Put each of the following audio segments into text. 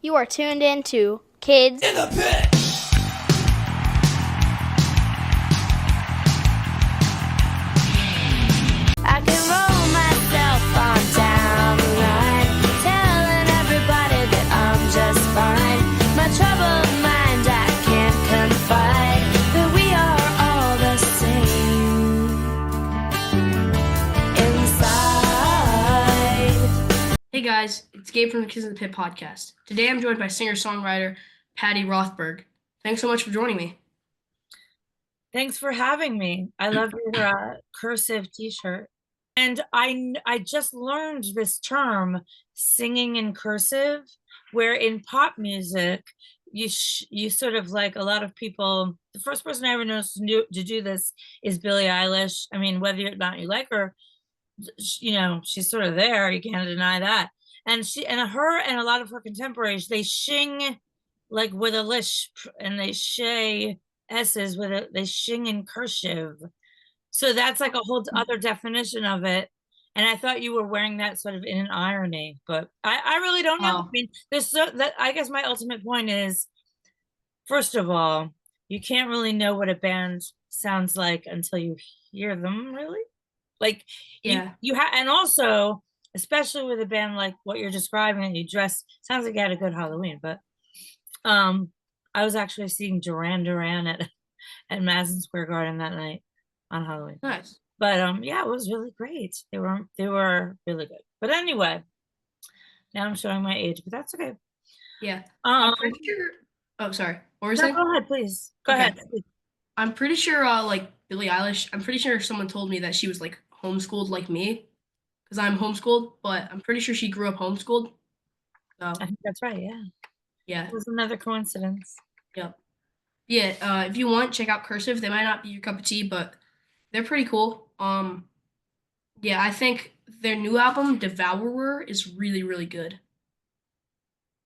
You are tuned in to Kids In the Pit! I can roll myself on down the line, telling everybody that I'm just fine. My troubled mind I can't confide, that we are all the same inside. Hey guys, it's Gabe from the Kids in the Pit podcast. Today I'm joined by singer-songwriter Patti Rothberg. Thanks so much for joining me. Thanks for having me. I love your cursive t-shirt. And I just learned this term, singing in cursive, where in pop music, you sort of, like, a lot of people, the first person I ever noticed to do this is Billie Eilish. I mean, whether or not you like her, she's sort of there. You can't deny that. And her and a lot of her contemporaries, they sing like with a lisp, and they say S's they sing in cursive. So that's like a whole other definition of it. And I thought you were wearing that sort of in an irony, but I really don't know. I mean, I guess my ultimate point is, first of all, you can't really know what a band sounds like until you hear them, really. Like, Yeah. And also, especially with a band like what you're describing, and you dress, sounds like you had a good Halloween, but I was actually seeing Duran Duran at Madison Square Garden that night on Halloween. Nice. But yeah, it was really great. They were really good. But anyway, now I'm showing my age, but that's okay. Yeah. I'm pretty sure. Oh, sorry. What were you saying? Go ahead, please. Go ahead. I'm pretty sure, like Billie Eilish. I'm pretty sure someone told me that she was like homeschooled like me, because I'm homeschooled. But I'm pretty sure she grew up homeschooled. So I think that's right. Yeah. yeah. It was another coincidence. Yep. Yeah. If you want, check out Cursive. They might not be your cup of tea, but they're pretty cool. Yeah, I think their new album, Devourer, is really, really good.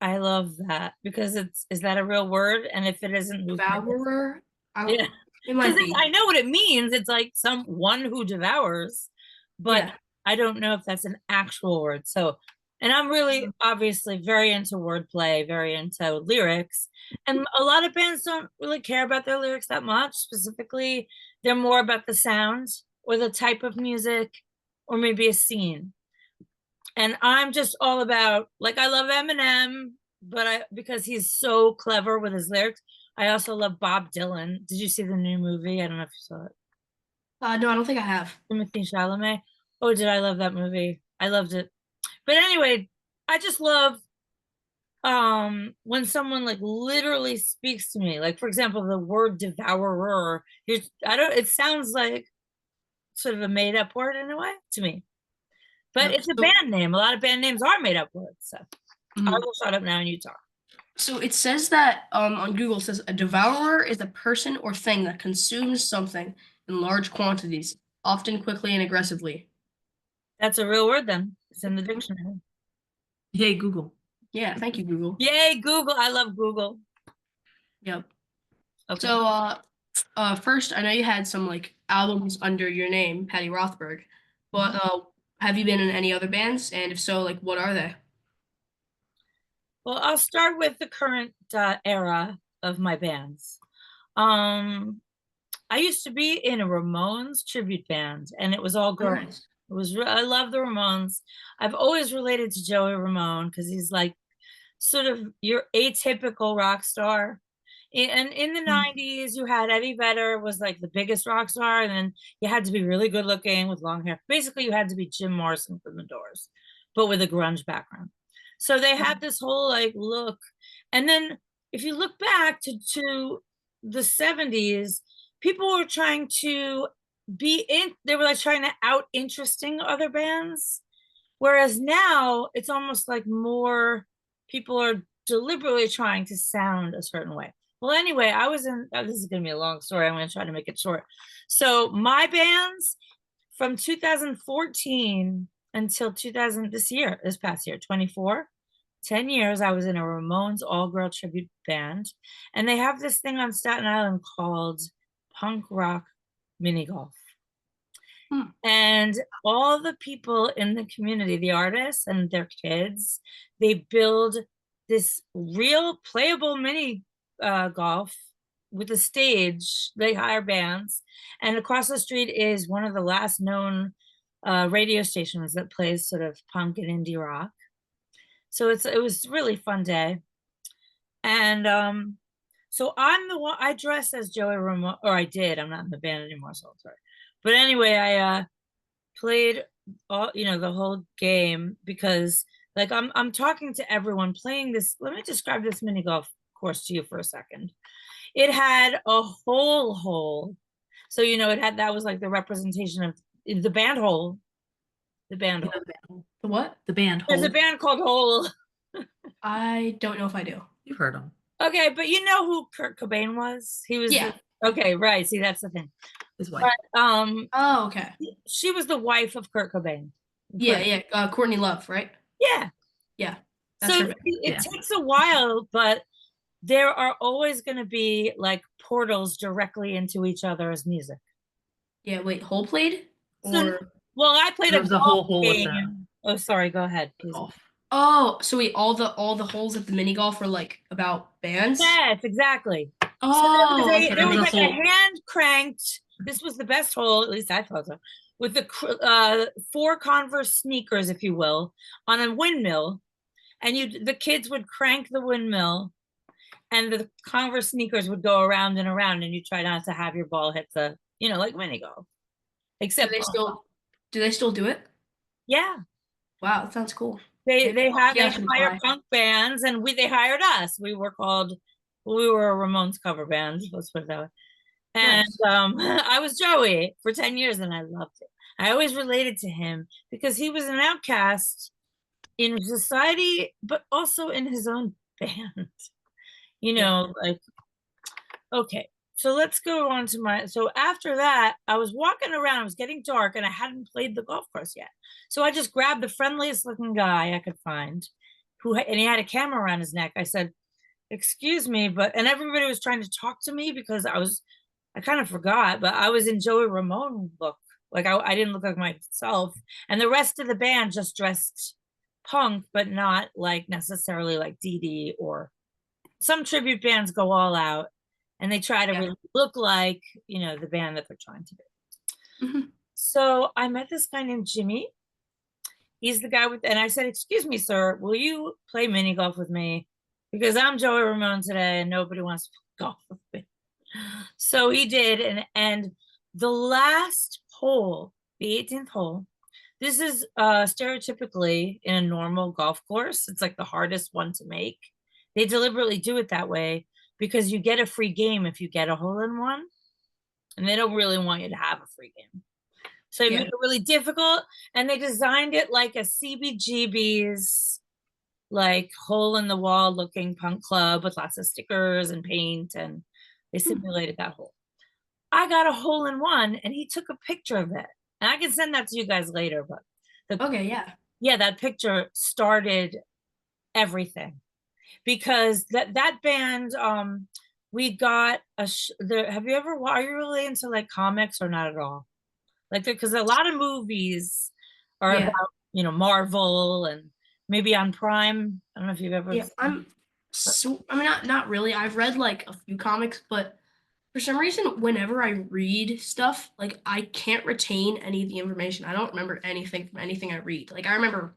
I love that, because is that a real word? And if it isn't, Devourer? Yeah. It might be. I know what it means. It's like someone who devours, but Yeah. I don't know if that's an actual word. So, and I'm really obviously very into wordplay, very into lyrics. And a lot of bands don't really care about their lyrics that much. Specifically, they're more about the sound or the type of music, or maybe a scene. And I'm just all about, like, I love Eminem, but because he's so clever with his lyrics. I also love Bob Dylan. Did you see the new movie? I don't know if you saw it. No, I don't think I have. Timothy Chalamet. Oh, did I love that movie? I loved it. But anyway, I just love when someone, like, literally speaks to me. Like, for example, the word devourer. It sounds like sort of a made up word in a way to me. But it's a band name. A lot of band names are made up words. So I will shut up now and you talk. So it says that on Google, it says a devourer is a person or thing that consumes something in large quantities, often quickly and aggressively. That's a real word then. It's in the dictionary. Yay, Google. Yeah, thank you, Google. Yay, Google. I love Google. Yep. Okay. So first, I know you had some like albums under your name, Patti Rothberg, but have you been in any other bands? And if so, like, what are they? Well, I'll start with the current era of my bands. I used to be in a Ramones tribute band, and it was all girls. Nice. I love the Ramones. I've always related to Joey Ramone because he's like sort of your atypical rock star. And in the 90s, you had Eddie Vedder was like the biggest rock star, and then you had to be really good looking with long hair. Basically, you had to be Jim Morrison from the Doors, but with a grunge background. So they had this whole like look. And then if you look back to the 70s, people were trying to they were like trying to out interesting other bands. Whereas now it's almost like more people are deliberately trying to sound a certain way. Well, anyway, this is going to be a long story. I'm going to try to make it short. So my bands from 2014 until this past year, 24, 10 years, I was in a Ramones all-girl tribute band. And they have this thing on Staten Island called Punk Rock Mini Golf. And all the people in the community, the artists and their kids, they build this real playable mini golf with a stage. They hire bands, and across the street is one of the last known radio stations that plays sort of punk and indie rock. So it was a really fun day. And so I'm the one, I dress as Joey Ramone, or I did. I'm not in the band anymore, so I'm sorry. But anyway, I played all, the whole game, because like I'm talking to everyone playing this. Let me describe this mini golf course to you for a second. It had a hole. So it had, that was like the representation of the band hole. The band hole. The what? The band There's a Hole. band called Hole. I don't know if I do. You've heard them. Okay, but you know who Kurt Cobain was? He was Yeah. Okay, right. See, that's the thing. His wife. But Oh, okay. she was the wife of Kurt Cobain. Yeah. Courtney Love, right? Yeah. Yeah. That's So her. it Yeah. takes a while, but there are always going to be like portals directly into each other's music. Yeah. Wait. Hole played? So, Or well, I played There a was a whole golf hole with game. Oh, sorry. Go ahead, please. golf. oh, so wait. All the holes at the mini golf were like about bands. Yes, exactly. Oh, So okay. there was was a like a hole. hand cranked. This was the best hole, at least I thought so, with the 4 Converse sneakers, if you will, on a windmill, and the kids would crank the windmill, and the Converse sneakers would go around and around, and you try not to have your ball hit the, like mini golf. Do Except they still do it? yeah, Wow, that sounds cool. they Yeah, hire punk bands, and they hired us. We were a Ramones cover band. Let's put it that way. And I was Joey for 10 years, and I loved it. I always related to him because he was an outcast in society, but also in his own band. Like, okay, so let's go on to so after that, I was walking around, it was getting dark, and I hadn't played the golf course yet. So I just grabbed the friendliest looking guy I could find, and he had a camera around his neck. I said, excuse me, and everybody was trying to talk to me because I kind of forgot, but I was in Joey Ramone look. Like I didn't look like myself. And the rest of the band just dressed punk, but not like necessarily like Dee Dee, or some tribute bands go all out and they try to really look like, the band that they're trying to be. Mm-hmm. So I met this guy named Jimmy. He's the guy and I said, excuse me, sir, will you play mini golf with me? Because I'm Joey Ramone today and nobody wants to play golf with me. So he did, and the last hole, the 18th hole, this is stereotypically in a normal golf course, it's like the hardest one to make. They deliberately do it that way because you get a free game if you get a hole-in-one, and they don't really want you to have a free game. So they make it really difficult, and they designed it like a CBGB's, like hole-in-the-wall looking punk club with lots of stickers and paint, and they simulated that hole. I got a hole-in-one, and he took a picture of it. And I can send that to you guys later, but Okay, yeah. Yeah, that picture started everything. Because that band, we got have you ever, are you really into like comics or not at all? Like, because a lot of movies are about, Marvel, and maybe on Prime. I don't know if you've ever. Yeah, not really. I've read like a few comics, but for some reason, whenever I read stuff, like I can't retain any of the information. I don't remember anything from anything I read. Like I remember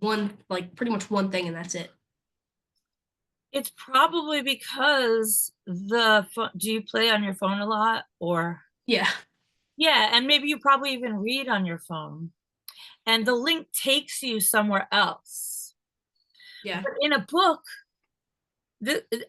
pretty much one thing, and that's it. It's probably because do you play on your phone a lot, or? Yeah. Yeah, and maybe you probably even read on your phone, and the link takes you somewhere else. Yeah. But in a book,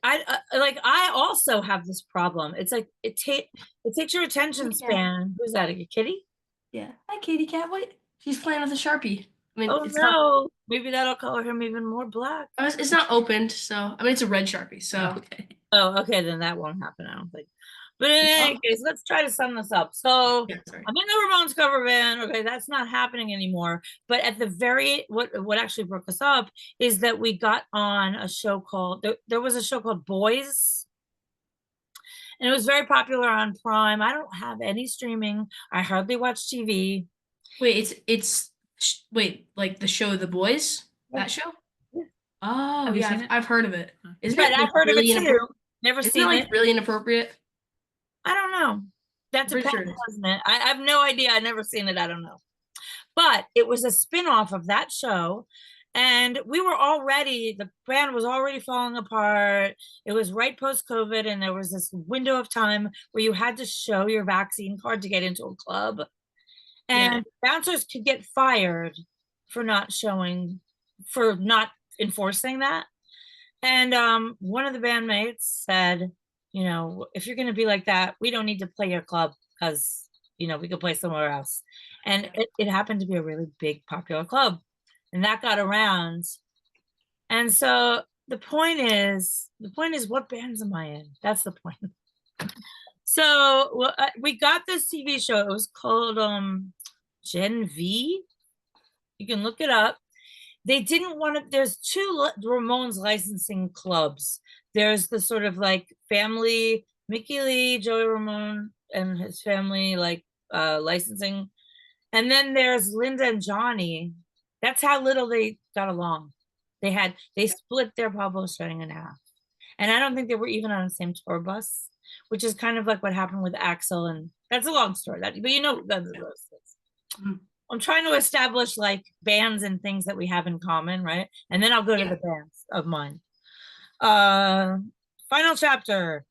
I also have this problem. It's like it takes your attention span. Who's that? A kitty? Yeah. Hi, kitty cat. What? She's playing with a Sharpie. I mean, Oh it's no! not, Maybe that'll color him even more black. it's not opened, so I mean it's a red Sharpie. So Okay. Oh, okay, then that won't happen, I don't think. But in any case, let's try to sum this up. So yeah, sorry. I'm in the Ramones cover band. Okay, that's not happening anymore. But at the what actually broke us up is that we got on a show called there was a show called Boys, and it was very popular on Prime. I don't have any streaming. I hardly watch TV. Wait, it's like the show The Boys? That show? Oh, Have you yeah, seen it? I've heard of it. Isn't Right, it like I've heard of it really too. inappropriate? Never Isn't it seen it. like really inappropriate? I don't know. That I'm pretty depends, sure it is. doesn't it? I have no idea. I've never seen it. I don't know. But it was a spin-off of that show. And we were already, the band was already falling apart. It was right post-COVID, and there was this window of time where you had to show your vaccine card to get into a club. Yeah. And bouncers could get fired for not showing, for not enforcing that. And one of the bandmates said, if you're going to be like that, we don't need to play your club because, we could play somewhere else. And it happened to be a really big, popular club. And that got around. And so the point is, what bands am I in? That's the point. So we got this TV show. It was called Gen V. You can look it up. They didn't want to, there's two Ramones licensing clubs. There's the sort of like family, Mickey Lee, Joey Ramone and his family, like licensing. And then there's Linda and Johnny. That's how little they got along. They split their publishing in half. And I don't think they were even on the same tour bus, which is kind of like what happened with Axel. And that's a long story, but that's Mhm. I'm trying to establish like bands and things that we have in common, right? And then I'll go to the bands of mine. Final chapter.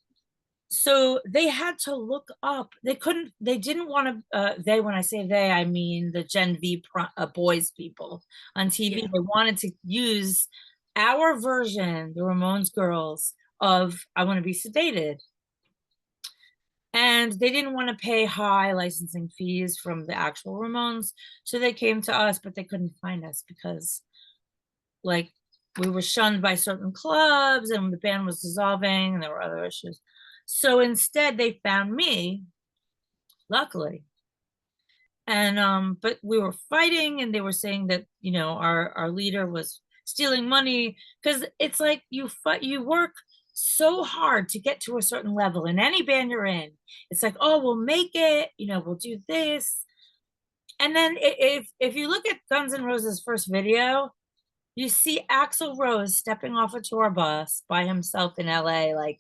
So they had to look up. They didn't want to, when I say they, I mean the Gen V boys people on TV. Yeah. They wanted to use our version, the Ramones girls, of I Want to Be Sedated. And they didn't want to pay high licensing fees from the actual Ramones. So they came to us, but they couldn't find us because like we were shunned by certain clubs and the band was dissolving and there were other issues. So instead they found me, luckily. And but we were fighting and they were saying that, our leader was stealing money, because it's like you work so hard to get to a certain level in any band you're in. It's like, oh, we'll make it, we'll do this. And then if you look at Guns N' Roses' first video, you see Axl Rose stepping off a tour bus by himself in LA, like,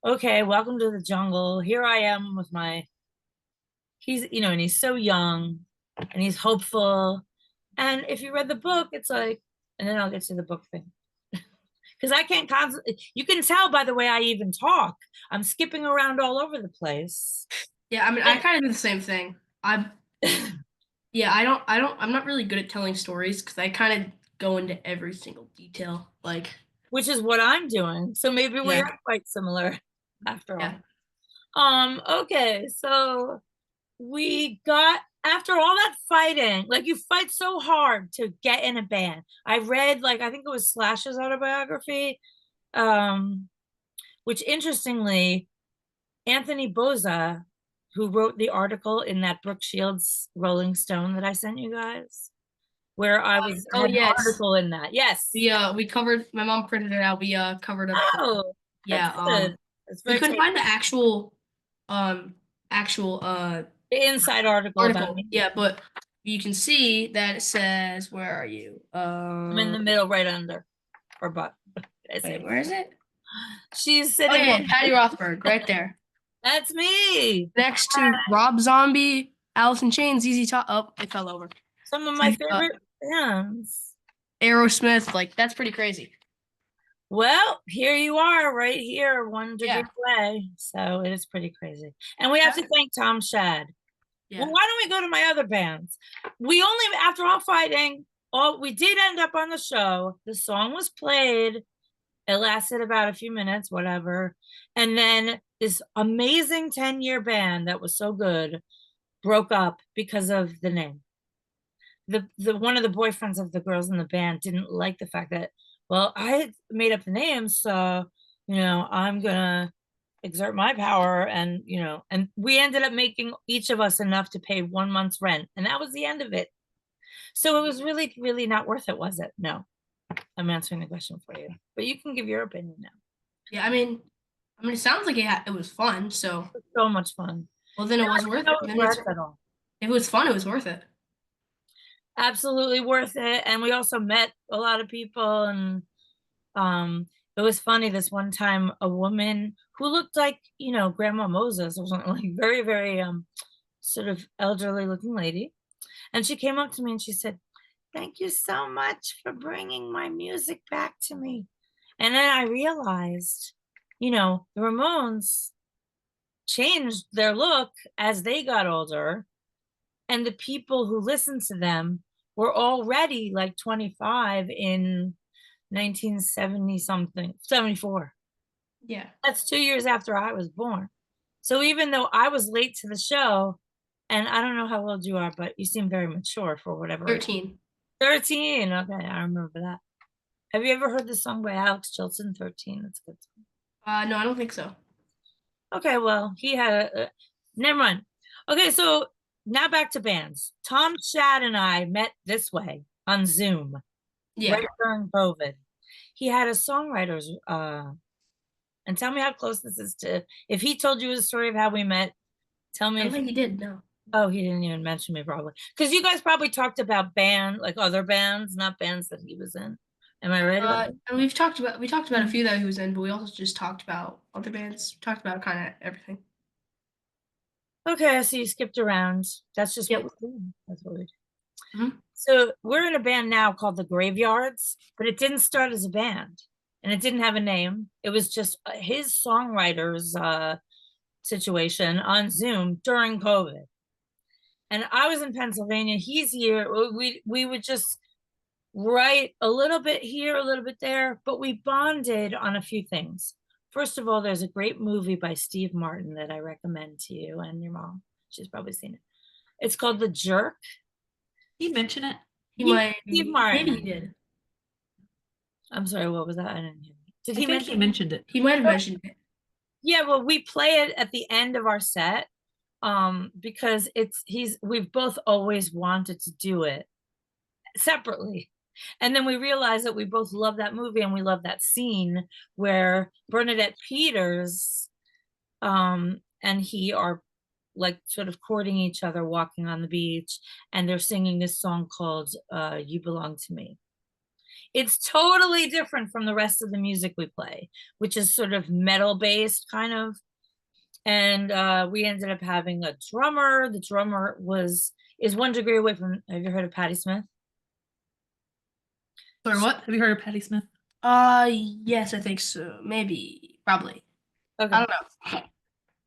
okay, welcome to the jungle. Here I am with and he's so young and he's hopeful. And if you read the book, it's like, and then I'll get to the book thing. Because I can't constantly, you can tell by the way I even talk. I'm skipping around all over the place. Yeah, I mean, I kind of do the same thing. I'm not really good at telling stories because I kind of go into every single detail. Like, which is what I'm doing. So maybe we Yeah. are quite similar after yeah. all. Okay, so we got, after all that fighting, like you fight so hard to get in a band. I read, like, I think it was Slash's autobiography, which interestingly, Anthony Bozza, who wrote the article in that Brooke Shields Rolling Stone that I sent you guys, where I was Oh, had an yes. article in that. Yes. We covered. My mom printed it out. We covered up. Oh, Yeah. that's good. That's We very couldn't find the actual the inside article about article. me. Yeah, but you can see that it says, where are you? I'm in the middle, right under her butt. Wait, where is it? She's Oh sitting. yeah, Patty Rothberg, right there, That's me. next to Rob Zombie, Alice in Chains, ZZ Top. Oh, it fell over. Some of my favorite bands. Aerosmith, like that's pretty crazy. Well, here you are, right here, one degree Yeah. away. So it is pretty crazy. And we have to thank Tom Shad. Yeah. Well, why don't we go to my other bands? We only, after all fighting, we did end up on the show. The song was played. It lasted about a few minutes, whatever. And then this amazing 10-year band that was so good broke up because of the name. The one of the boyfriends of the girls in the band didn't like the fact that, well, I had made up the name, so I'm gonna exert my power, and and we ended up making each of us enough to pay 1 month's rent, and that was the end of it. So it was really, really not worth it, was it? No. I'm answering the question for you, but you can give your opinion now. Yeah, I mean, it sounds like it was fun. So It was so much fun. well, then it was worth it. Then Worth it all. if it was fun, it was worth it. Absolutely worth it. And we also met a lot of people, and It was funny this one time, a woman who looked like, Grandma Moses or something, like very, very sort of elderly looking lady. And she came up to me and she said, "Thank you so much for bringing my music back to me." And then I realized, the Ramones changed their look as they got older, and the people who listened to them were already like 25 in 1970 something, 74. Yeah. That's 2 years after I was born. So even though I was late to the show, and I don't know how old you are, but you seem very mature for whatever. 13. 13. Okay, I remember that. Have you ever heard the song by Alex Chilton, 13? That's a good song. No, I don't think so. Okay, well, he had never mind. Okay, so now back to bands. Tom Shad and I met this way on Zoom Yeah. right during COVID. He had a songwriters, and tell me how close this is to, if he told you the story of how we met, tell me I don't if think he did, no. Oh, he didn't even mention me probably. Because you guys probably talked about like other bands, not bands that he was in. Am I right about that? And we talked about a few that he was in, but we also just talked about other bands. We talked about kind of everything. Okay, so you skipped around. That's just what Yep. we're doing. That's what we do. Mhm. So we're in a band now called the Graveyards, but it didn't start as a band and it didn't have a name. It was just his songwriters situation on Zoom during COVID. And I was in Pennsylvania. He's here. We would just write a little bit here, a little bit there, but we bonded on a few things. First of all, there's a great movie by Steve Martin that I recommend to you and your mom. She's probably seen it. It's called The Jerk. He mentioned it. Steve Martin. Maybe he did. I'm sorry, what was that? I didn't hear. Did I he think mention he mentioned it. He might have mentioned it. Yeah, well, we play it at the end of our set because we've both always wanted to do it separately. And then we realized that we both love that movie and we love that scene where Bernadette Peters and he are like sort of courting each other, walking on the beach, and they're singing this song called You Belong to Me. It's totally different from the rest of the music we play, which is sort of metal based kind of. And we ended up having a drummer. The drummer is 1 degree away from, have you heard of Patti Smith? Sorry, what? Have you heard of Patti Smith? Yes, I think so. Maybe, probably. Okay. I don't know.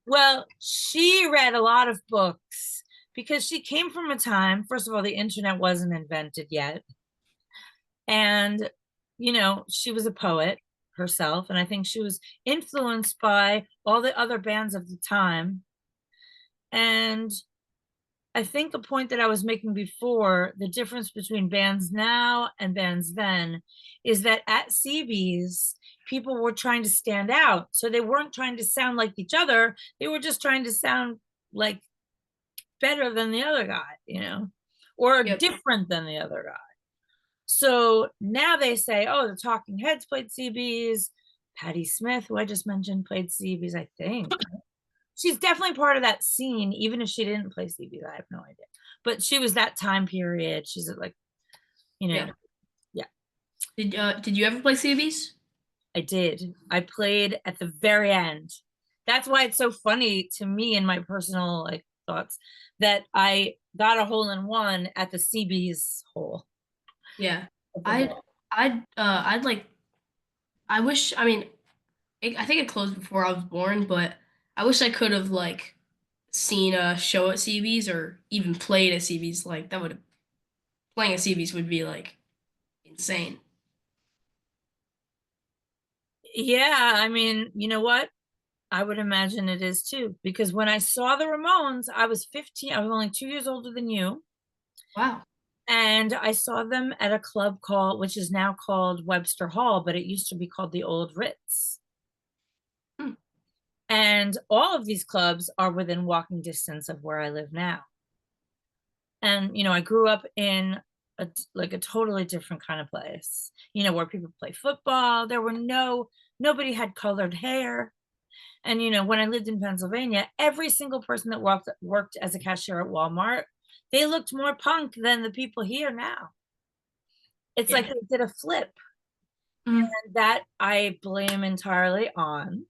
Well, she read a lot of books because she came from a time, first of all, the internet wasn't invented yet. And, she was a poet herself. And I think she was influenced by all the other bands of the time. And I think a point that I was making before, the difference between bands now and bands then, is that at CB's, people were trying to stand out. So they weren't trying to sound like each other. They were just trying to sound like better than the other guy, or Yep. different than the other guy. So now they say, oh, the Talking Heads played CB's. Patti Smith, who I just mentioned, played CB's, I think. She's definitely part of that scene, even if she didn't play CB's. I have no idea. But she was that time period. She's like, Yeah. Yeah. Did you ever play CBs? I did. I played at the very end. That's why it's so funny to me in my personal thoughts that I got a hole in one at the CB's hole. Yeah. I wish, I mean, I think it closed before I was born, but I wish I could have seen a show at CB's or even played at CB's. Playing at CB's would be insane. Yeah, I mean, you know what? I would imagine it is too, because when I saw the Ramones, I was 15. I was only 2 years older than you. Wow. And I saw them at a club which is now called Webster Hall, but it used to be called the Old Ritz. And all of these clubs are within walking distance of where I live now. And, I grew up in a totally different kind of place, where people play football. There were nobody had colored hair. And, when I lived in Pennsylvania, every single person that worked as a cashier at Walmart, they looked more punk than the people here now. It's like they did a flip. Mhm. And that I blame entirely on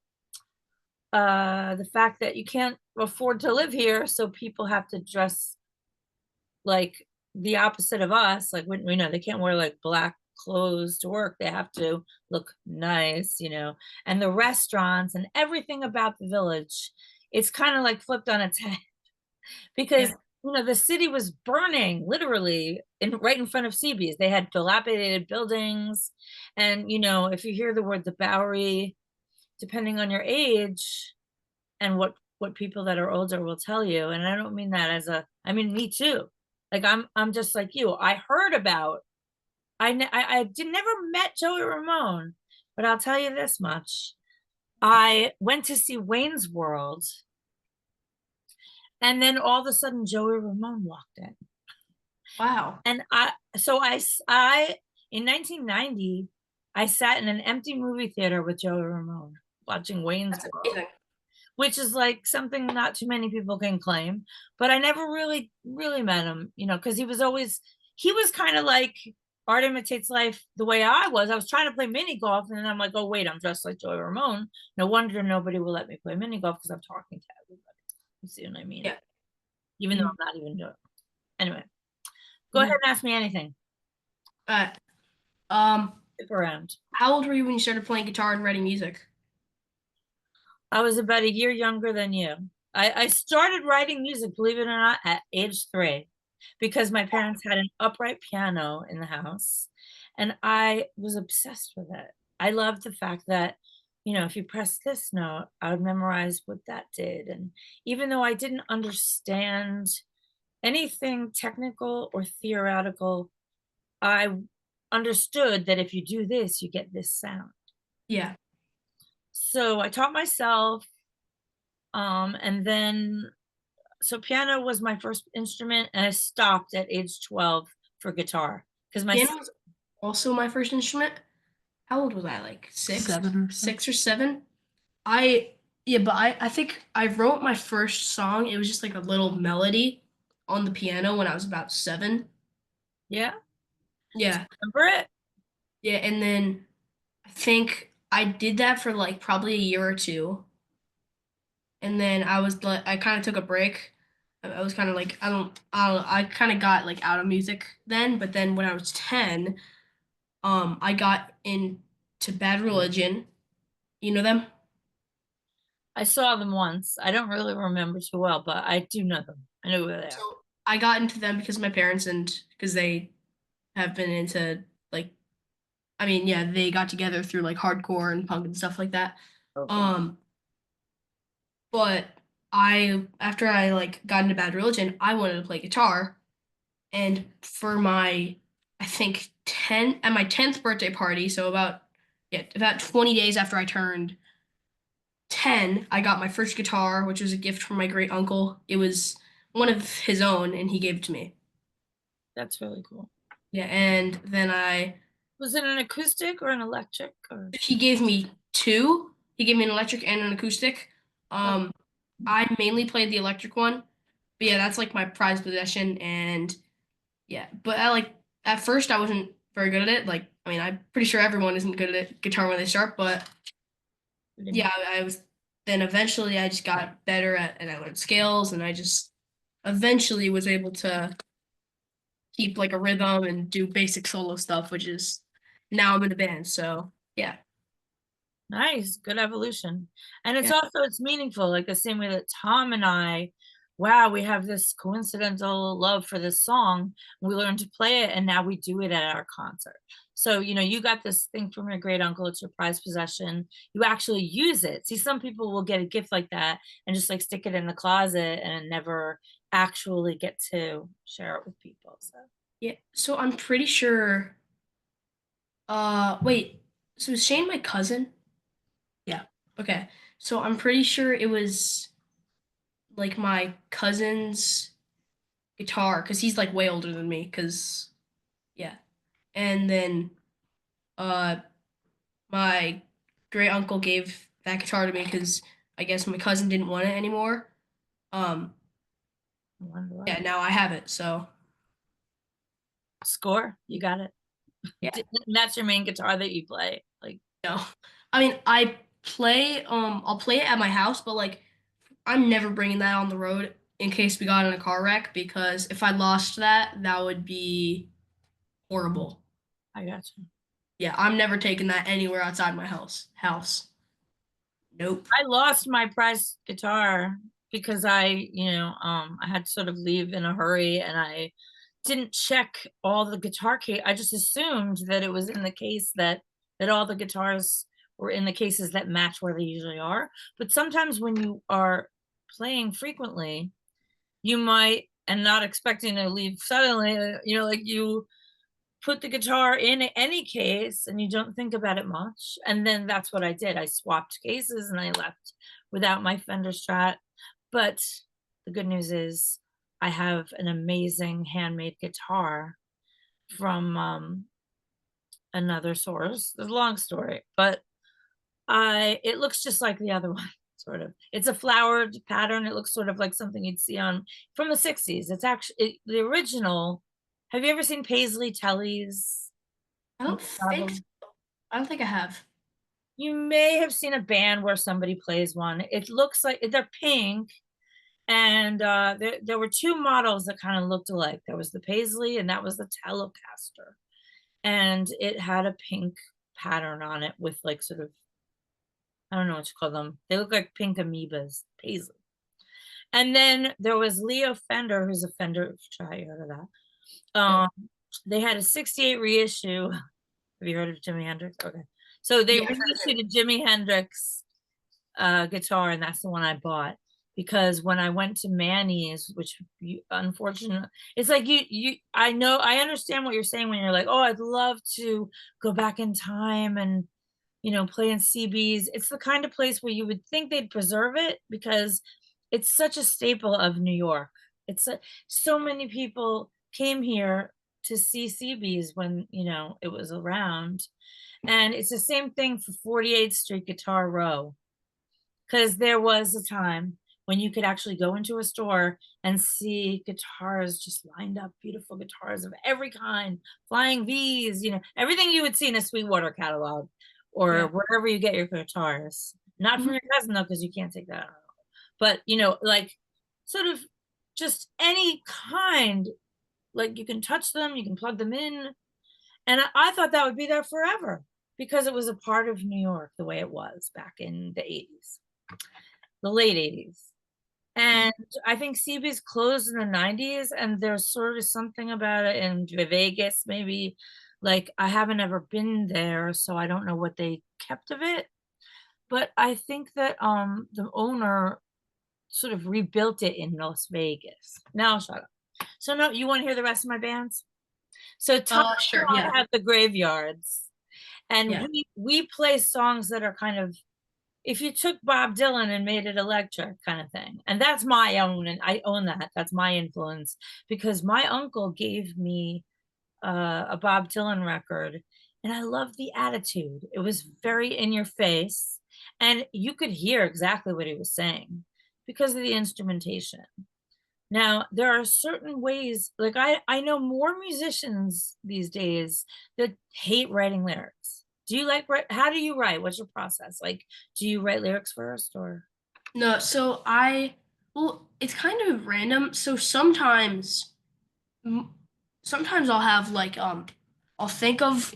the fact that you can't afford to live here, so people have to dress like the opposite of us. Like when we know they can't wear like black clothes to work, they have to look nice, and the restaurants and everything about the village, it's kind of like flipped on its head because Yeah. the city was burning literally right in front of CB's. They had dilapidated buildings, and if you hear the word the Bowery, depending on your age and what people that are older will tell you, and I don't mean that I mean me too. Like I'm just like you. I heard about I did never met Joey Ramone, but I'll tell you this much. I went to see Wayne's World, and then all of a sudden Joey Ramone walked in. Wow. And I in 1990, I sat in an empty movie theater with Joey Ramone watching Wayne's That's World, amazing. which is like something not too many people can claim. But I never really met him, because he was kind of like art imitates life the way I was. I was trying to play mini golf, and then I'm like, oh wait, I'm dressed like Joey Ramone. No wonder nobody will let me play mini golf because I'm talking to everybody. You see what I mean? Yeah. Even though Mhm. I'm not even doing it. Anyway, go ahead Mhm. and ask me anything. Uh, um, Stick around. how old were you when you started playing guitar and writing music? I was about a year younger than you. I started writing music, believe it or not, at age 3 because my parents had an upright piano in the house and I was obsessed with it. I loved the fact that, if you press this note, I would memorize what that did. And even though I didn't understand anything technical or theoretical, I understood that if you do this, you get this sound. Yeah. So I taught myself. And then, so piano was my first instrument, and I stopped at age 12 for guitar because Piano was also my first instrument. How old was I? Like six? 7 or so. 6 or 7? I yeah, but I think I wrote my first song. It was just like a little melody on the piano when I was about 7. yeah, Yeah. remember it? Yeah, and then I think I did that for like probably a year or two. And then I was like I kind of took a break. I was kind of like I kind of got like out of music then, but then when I was 10, I got into Bad Religion. You know them? I saw them once. I don't really remember too well, but I do know them. I know who they So are. I got into them because of my parents and because they have been into like I mean, yeah, they got together through like hardcore and punk and stuff like that. Okay. Um, but I after I like got into Bad Religion, I wanted to play guitar, and for my I think 10 at my 10th birthday party, so about 20 days after I turned 10, I got my first guitar, which was a gift from my great uncle. It was one of his own, and he gave it to me. That's really cool. Yeah, and then Was it an acoustic or an electric or? he gave me two. He gave me an electric and an acoustic. Oh, Um, I mainly played the electric one, but yeah, that's like my prized possession. And yeah, but I like at first I wasn't very good at it. Like, I mean, I'm pretty sure everyone isn't good at guitar when they start, but yeah, I was. Then eventually I just got better at, and I learned scales, and I just eventually was able to keep like a rhythm and do basic solo stuff, which is now I'm in a band. So yeah, nice, good evolution. And yeah, it's meaningful, like the same way that Tom and I, wow, we have this coincidental love for this song. We learned to play it and now we do it at our concert. So, you got this thing from your great uncle, it's your prized possession. You actually use it. See, some people will get a gift like that and just like stick it in the closet and never actually get to share it with people. So yeah. So I'm pretty sure. Wait. So is Shane my cousin? Yeah. Okay. So I'm pretty sure it was like my cousin's guitar because he's like way older than me. Because yeah, and then uh, my great uncle gave that guitar to me because I guess my cousin didn't want it anymore. Um, I wonder yeah, why. now I have it. So Score, you got it. Yeah. That's your main guitar that you play. Like, No. I mean, I'll play it at my house, but like I'm never bringing that on the road in case we got in a car wreck because if I lost that, that would be horrible. I got you. Yeah, I'm never taking that anywhere outside my house. Nope. I lost my prized guitar because I had to sort of leave in a hurry and I didn't check all the guitar case. I just assumed that it was in the case that all the guitars were in the cases that match where they usually are. But sometimes when you are playing frequently, you might and not expecting to leave suddenly, like you put the guitar in any case and you don't think about it much. And then that's what I did. I swapped cases and I left without my Fender Strat. But the good news is I have an amazing handmade guitar from another source. It's a long story, but it looks just like the other one, sort of. It's a flowered pattern. It looks sort of like something you'd see on from the 60s. It's actually the original. Have you ever seen Paisley Telly's I don't think so. I don't think I have. You may have seen a band where somebody plays one. It looks like they're pink, and there were two models that kind of looked alike. There was the Paisley, and that was the Telecaster, and it had a pink pattern on it with like sort of, I don't know what you call them. They look like pink amoebas. Paisley. And then there was Leo Fender, who's a Fender. Try you heard of that? They had a '68 reissue. Have you heard of Jimi Hendrix? Okay. So they Yeah, I've heard of reissued a Jimi Hendrix guitar, and that's the one I bought because when I went to Manny's, which unfortunately, it's like I understand what you're saying when you're like, oh, I'd love to go back in time and play in CBs. It's the kind of place where you would think they'd preserve it because it's such a staple of New York. So many people came here to see CBs when it was around. And it's the same thing for 48th Street Guitar Row, because there was a time when you could actually go into a store and see guitars just lined up, beautiful guitars of every kind, Flying V's, everything you would see in a Sweetwater catalog or wherever you get your guitars. Not from your cousin though, because you can't take that out. But like sort of just any kind, like you can touch them, you can plug them in. And I thought that would be there forever because it was a part of New York the way it was back in the 80s, the late 80s. And I think CB's closed in the 90s, and there's sort of something about it in Vegas, maybe. Like, I haven't ever been there, so I don't know what they kept of it. But I think that the owner sort of rebuilt it in Las Vegas. Now, shut up. So, no, you want to hear the rest of my bands? So, Sure, I yeah. have the Graveyards, and Yeah. we play songs that are kind of, if you took Bob Dylan and made it electric kind of thing. And that's my own, and I own that. That's my influence because my uncle gave me a Bob Dylan record, and I loved the attitude. It was very in your face, and you could hear exactly what he was saying because of the instrumentation. Now, there are certain ways, like I know more musicians these days that hate writing lyrics. Do you like write? How do you write? What's your process? Like, do you write lyrics first or? No, so well, it's kind of random. So sometimes I'll have like I'll think of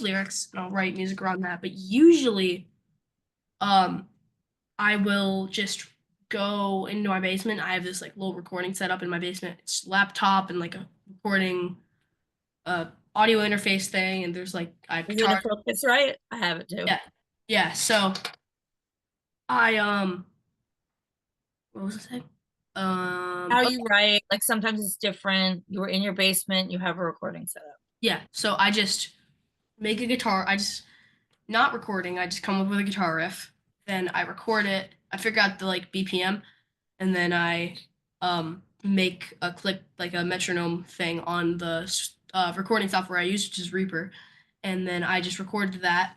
lyrics and I'll write music around that. But usually, um, I will just go into my basement. I have this like little recording set up in my basement. It's laptop and like a recording audio interface thing, and there's like I have Is it a guitar. focus, right? I have it too. Yeah, yeah. So I what was I saying? How Oh, you write, like sometimes it's different. You were in your basement, you have a recording set up. yeah. So I just make a guitar. I just not recording. I just come up with a guitar riff. Then I record it. I figure out the like BPM, and then I make a click like a metronome thing on the recording software I use, which is Reaper, and then I just record that.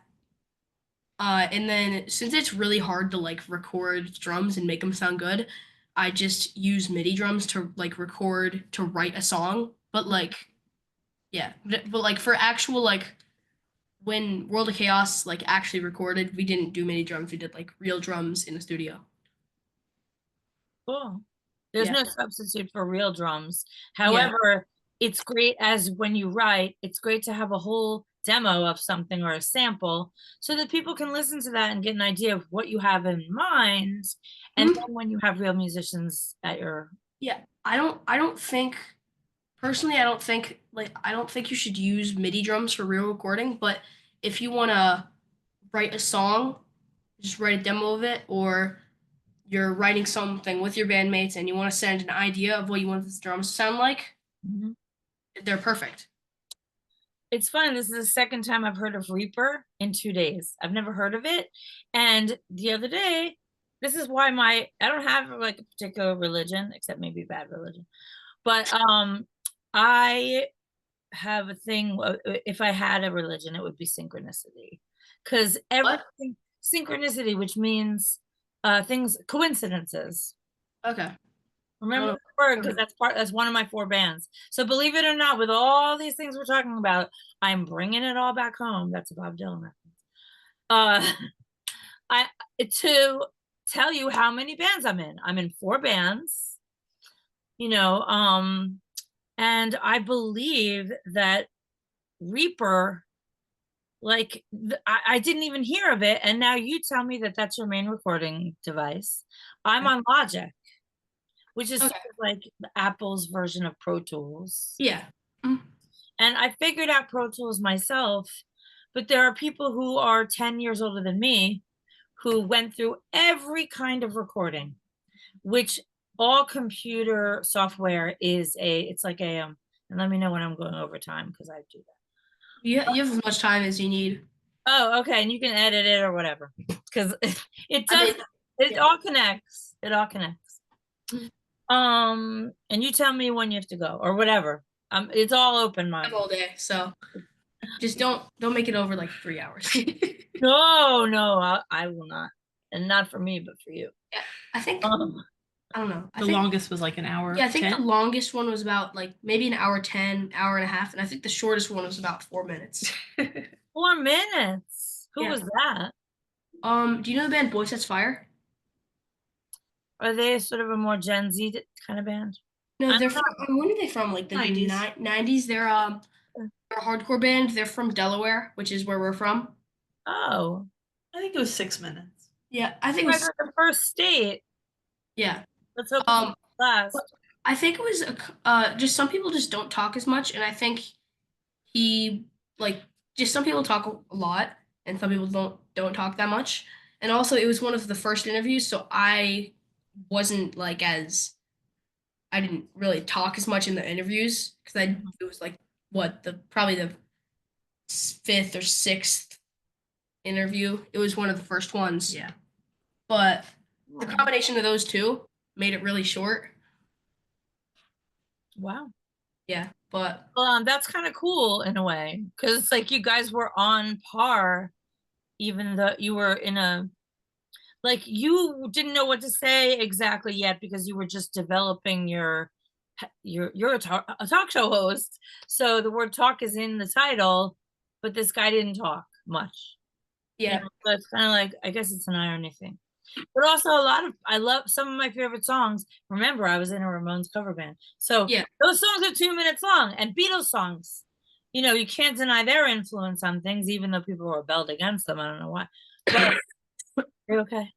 And then since it's really hard to like record drums and make them sound good, I just use MIDI drums to like record to write a song. But like Yeah, but like for actual like when World of Chaos like actually recorded, we didn't do MIDI drums. We did like real drums in the studio. Cool. There's Yeah. no substitute for real drums. Yeah. However, it's great as when you write, it's great to have a whole demo of something or a sample so that people can listen to that and get an idea of what you have in mind. And Mhm. then when you have real musicians at your Yeah, I don't think personally I don't think you should use MIDI drums for real recording, but if you want to write a song, just write a demo of it, or you're writing something with your bandmates and you want to send an idea of what you want the drums to sound like, Mhm. they're perfect. It's fun. This is the second time I've heard of Reaper in 2 days. I've never heard of it. And the other day, this is why I don't have like a particular religion, except maybe bad religion. But I have a thing. If I had a religion, it would be synchronicity, because What? everything synchronicity, which means things coincidences. Okay. Remember Oh, the word, because that's one of my 4 bands. So believe it or not, with all these things we're talking about, I'm bringing it all back home. That's a Bob Dylan reference. Uh, I to tell you how many bands I'm in. I'm in 4 bands. You know, and I believe that Reaper, like I didn't even hear of it, and now you tell me that that's your main recording device. I'm on Logic, which is okay. sort of like Apple's version of Pro Tools. Yeah. Mm. And I figured out Pro Tools myself, but there are people who are 10 years older than me who went through every kind of recording, which all computer software is it's like a and let me know when I'm going over time because I do that. You have as much time as you need. Oh, okay, and you can edit it or whatever because it I does mean, it yeah. all connects. It all connects. Mhm. And you tell me when you have to go or whatever. It's all open I have mind. all day, so just don't make it over like 3 hours. No, I will not, and not for me, but for you. Yeah, I think Um, I don't know. I The think longest was like an hour. yeah, I think 10. the longest one was about like maybe an hour 10, hour and a half, and I think the shortest one was about 4 minutes. 4 minutes. Who Yeah. was that? Do you know the band Boy Sets Fire? Are they sort of a more Gen Z kind of band? No, I'm they're from. When are they from? Like the 90s. 90s. They're a hardcore band. They're from Delaware, which is where we're from. Oh, I think it was 6 minutes. Yeah, I think it you guys was. are the first state. Yeah. Let's hope it's Um, not last. I think it was just some people just don't talk as much, and I think he like just some people talk a lot, and some people don't talk that much. And also, it was one of the first interviews, so I wasn't like as I didn't really talk as much in the interviews because it was like what the probably the fifth or sixth interview. It was one of the first ones. Yeah. But the combination of those two made it really short. Wow. Yeah, but That's kind of cool in a way because it's like you guys were on par, even though you were in a like you didn't know what to say exactly yet because you were just developing you're a talk show host, so the word talk is in the title, but this guy didn't talk much. yeah, So it's kind of like I guess it's an irony thing, but also I love some of my favorite songs. Remember, I was in a Ramones cover band, so yeah, those songs are 2 minutes long, and Beatles songs, you can't deny their influence on things, even though people rebelled against them. I don't know why, but are you okay?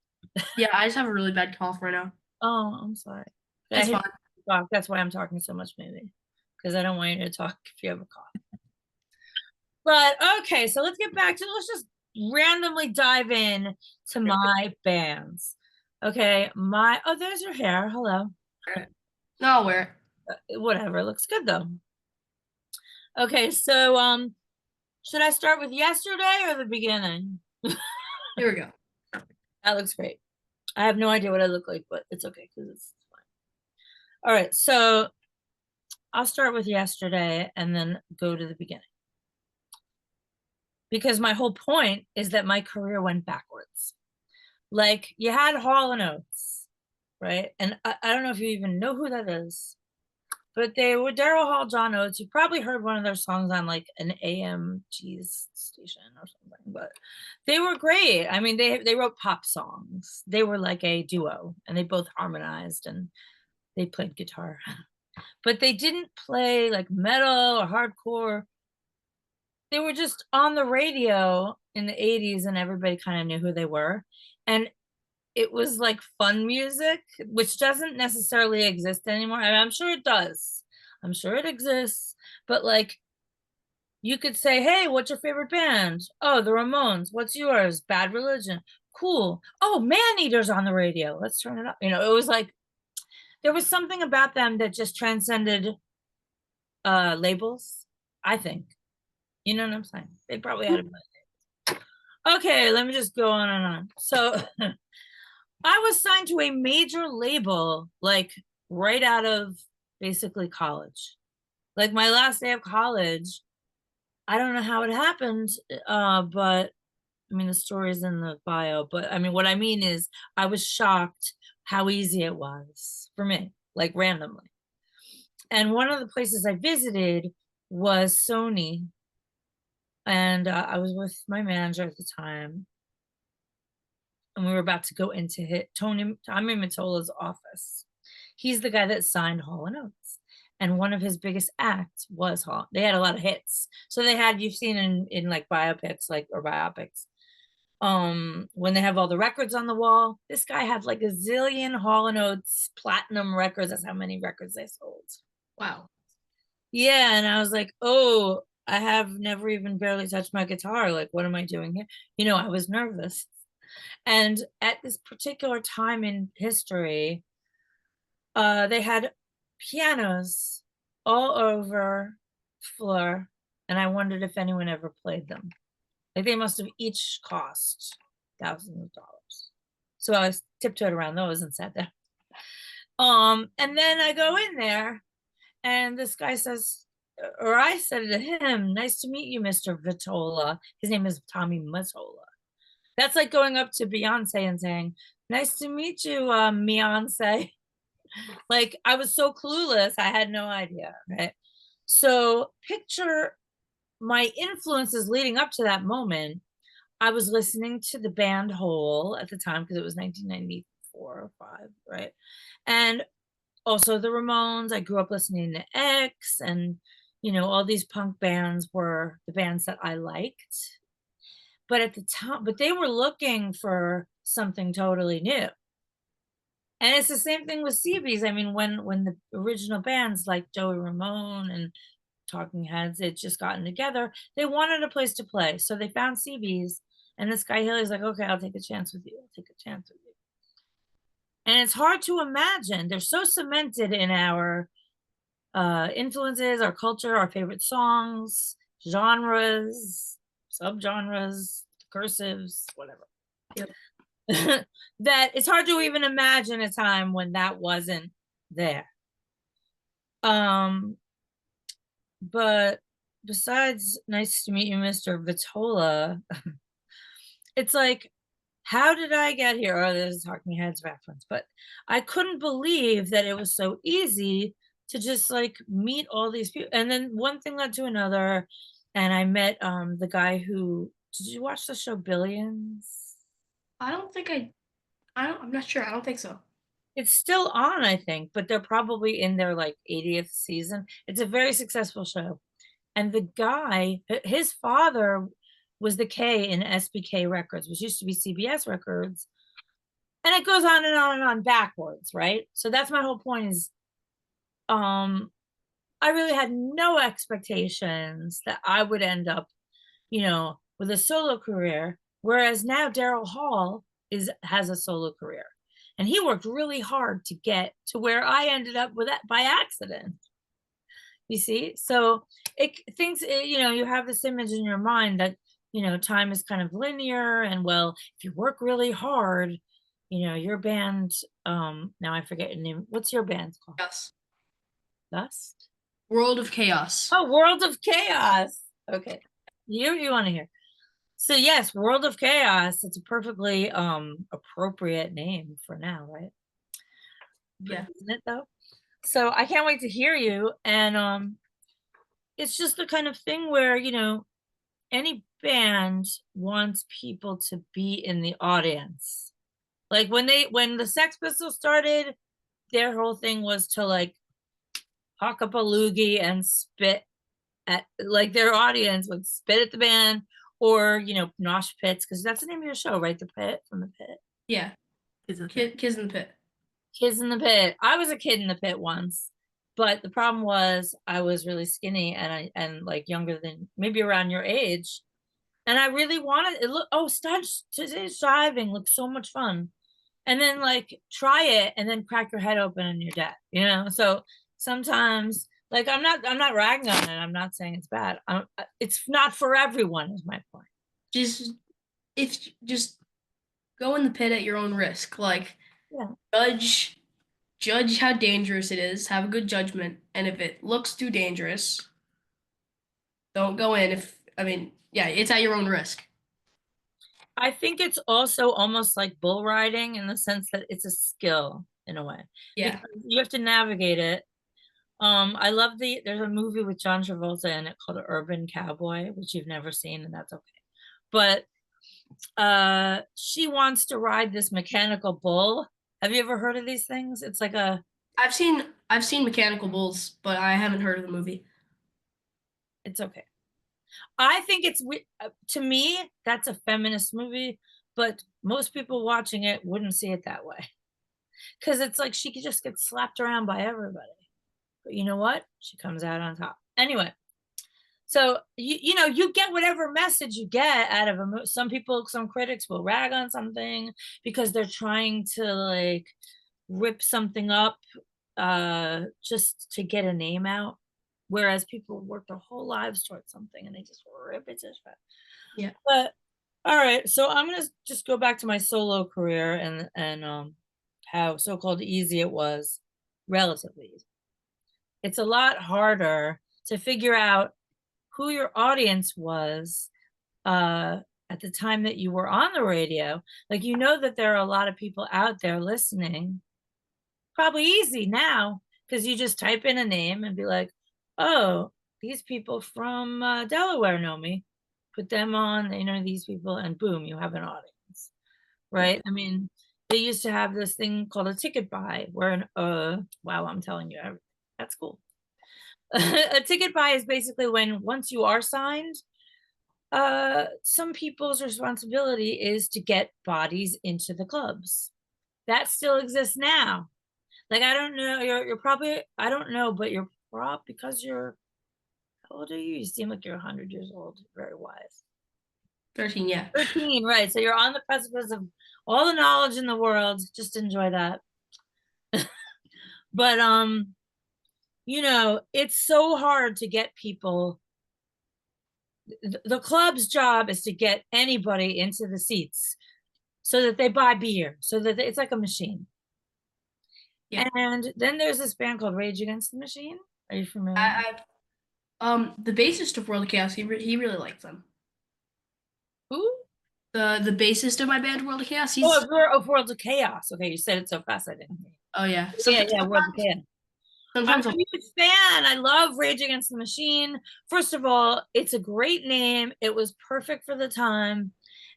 yeah. I just have a really bad cough right now. Oh, I'm sorry. I It's hate fine. to talk. That's why I'm talking so much, maybe, because I don't want you to talk if you have a cough. But okay, so let's just randomly dive in to my bands. Okay, there's your hair. Hello. No, I'll wear Whatever, it looks good though. Okay, so should I start with yesterday or the beginning? it. Here we go. That looks great. I have no idea what I look like, but it's okay because it's fine. All right, so I'll start with yesterday and then go to the beginning. Because my whole point is that my career went backwards. Like you had Hall and Oates, right? And I don't know if you even know who that is. But they were Daryl Hall, John Oates. You probably heard one of their songs on like an AM cheese station or something, but they were great. I mean, they wrote pop songs. They were like a duo, and they both harmonized and they played guitar. But they didn't play like metal or hardcore. They were just on the radio in the 80s, and everybody kind of knew who they were. And it was like fun music, which doesn't necessarily exist anymore. I mean, I'm sure it does. I'm sure it exists. But like, you could say, hey, what's your favorite band? Oh, the Ramones. What's yours? Bad Religion. Cool. Oh, Man Eater's on the radio. Let's turn it up. You know, it was like, there was something about them that just transcended labels, I think. You know what I'm saying? They probably had a. Okay, let me just go on and on. So I was signed to a major label like right out of basically college. Like my last day of college, I don't know how it happened, but I mean the story's in the bio. But I mean, what I mean is, I was shocked how easy it was for me, like randomly. And one of the places I visited was Sony, and I was with my manager at the time, and we were about to go into Tommy Mottola's office. He's the guy that signed Hall and Oates, and one of his biggest acts was Hall. They had a lot of hits, so they had, you've seen in like biopics, like, or biopics, when they have all the records on the wall. This guy had like a zillion Hall and Oates platinum records. That's how many records they sold. Wow. Yeah, and I was like, oh, I have never even barely touched my guitar. Like, what am I doing here? You know, I was nervous. And at this particular time in history, they had pianos all over the floor, and I wondered if anyone ever played them. Like, they must have each cost thousands of dollars. So I tiptoed around those and sat down. And then I go in there, and this guy says, or I said to him, nice to meet you, Mr. Vitola. His name is Tommy Mottola. That's like going up to Beyonce and saying, nice to meet you, Beyonce. Like, I was so clueless, I had no idea, right? So picture my influences leading up to that moment. I was listening to the band Hole at the time, because it was 1994 or 5, right? And also the Ramones. I grew up listening to X, and you know, all these punk bands were the bands that I liked. But at the time, but they were looking for something totally new. And it's the same thing with CBs. I mean, when the original bands like Joey Ramone and Talking Heads had just gotten together, they wanted a place to play. So they found CBs, and this guy Haley's like, okay, I'll take a chance with you. I'll take a chance with you. And it's hard to imagine. They're so cemented in our influences, our culture, our favorite songs, genres, subgenres, cursives, whatever. Yep. That it's hard to even imagine a time when that wasn't there. But besides nice to meet you, Mr. Vitola, it's like, how did I get here? Oh, there's a Talking Heads reference, but I couldn't believe that it was so easy to just like meet all these people. And then one thing led to another, and I met the guy who, did you watch the show Billions? I'm not sure. I don't think so. It's still on, I think, but they're probably in their like 80th season. It's a very successful show. And the guy, his father was the K in SBK Records, which used to be CBS Records. And it goes on and on and on backwards, right? So that's my whole point is, I really had no expectations that I would end up, you know, with a solo career. Whereas now Daryl Hall has a solo career. And he worked really hard to get to where I ended up with that by accident. You see? So you know, you have this image in your mind that, you know, time is kind of linear, and well, if you work really hard, you know, your band, now I forget your name. What's your band called? Yes. Dust? World of Chaos. Oh, World of Chaos. Okay. You want to hear. So yes, World of Chaos. It's a perfectly appropriate name for now, right? Yeah. Isn't it though? So I can't wait to hear you. And it's just the kind of thing where, any band wants people to be in the audience. Like when the Sex Pistols started, their whole thing was to like hawk up a loogie and spit at, like, their audience would spit at the band, or nosh pits, because that's the name of your show, right? The Pit, from the Pit. Yeah, Kids in the Pit. Kids in the Pit. Kids in the Pit. I was a kid in the pit once, but the problem was I was really skinny, and like younger than, maybe around your age, and I really wanted it. Today's diving looks so much fun, and then like try it and then crack your head open and you're dead. So sometimes, like, I'm not ragging on it, I'm not saying it's bad. It's not for everyone, is my point. Just go in the pit at your own risk. Like, Yeah. judge how dangerous it is, have a good judgment, and if it looks too dangerous, don't go in. Yeah, it's at your own risk. I think it's also almost like bull riding, in the sense that it's a skill in a way. Yeah. Because you have to navigate it. I love there's a movie with John Travolta in it called Urban Cowboy, which you've never seen, and that's okay. But she wants to ride this mechanical bull. Have you ever heard of these things? It's like I've seen Mechanical Bulls, but I haven't heard of the movie. it's okay. I think to me, that's a feminist movie, but most people watching it wouldn't see it that way. Because it's like she could just get slapped around by everybody. But you know what? She comes out on top. Anyway, so you get whatever message you get out of some critics will rag on something because they're trying to like rip something up just to get a name out. Whereas people work their whole lives towards something and they just rip it to shit. Yeah. But all right, so I'm gonna just go back to my solo career and how so-called easy it was, relatively easy. It's a lot harder to figure out who your audience was at the time that you were on the radio. Like, that there are a lot of people out there listening. Probably easy now, because you just type in a name and be like, oh, these people from Delaware know me. Put them on, these people, and boom, you have an audience, right? I mean, they used to have this thing called a ticket buy, where wow, I'm telling you, that's cool. A ticket buy is basically when, once you are signed, some people's responsibility is to get bodies into the clubs. That still exists now. Like, I don't know, you're probably, I don't know, but you're because you're, how old are you? You seem like you're 100 years old. Very wise. 13, yeah. 13, right. So you're on the precipice of all the knowledge in the world. Just enjoy that. But it's so hard to get people. The club's job is to get anybody into the seats so that they buy beer, so that it's like a machine. Yeah. And then there's this band called Rage Against the Machine. Are you familiar? The bassist of World of Chaos, he really likes them. Who? The bassist of my band, World of Chaos. World of Chaos. Okay, you said it so fast, I didn't hear you. Oh yeah. Yeah, World of Chaos. I'm a huge fan. I love Rage Against the Machine. First of all, it's a great name. It was perfect for the time.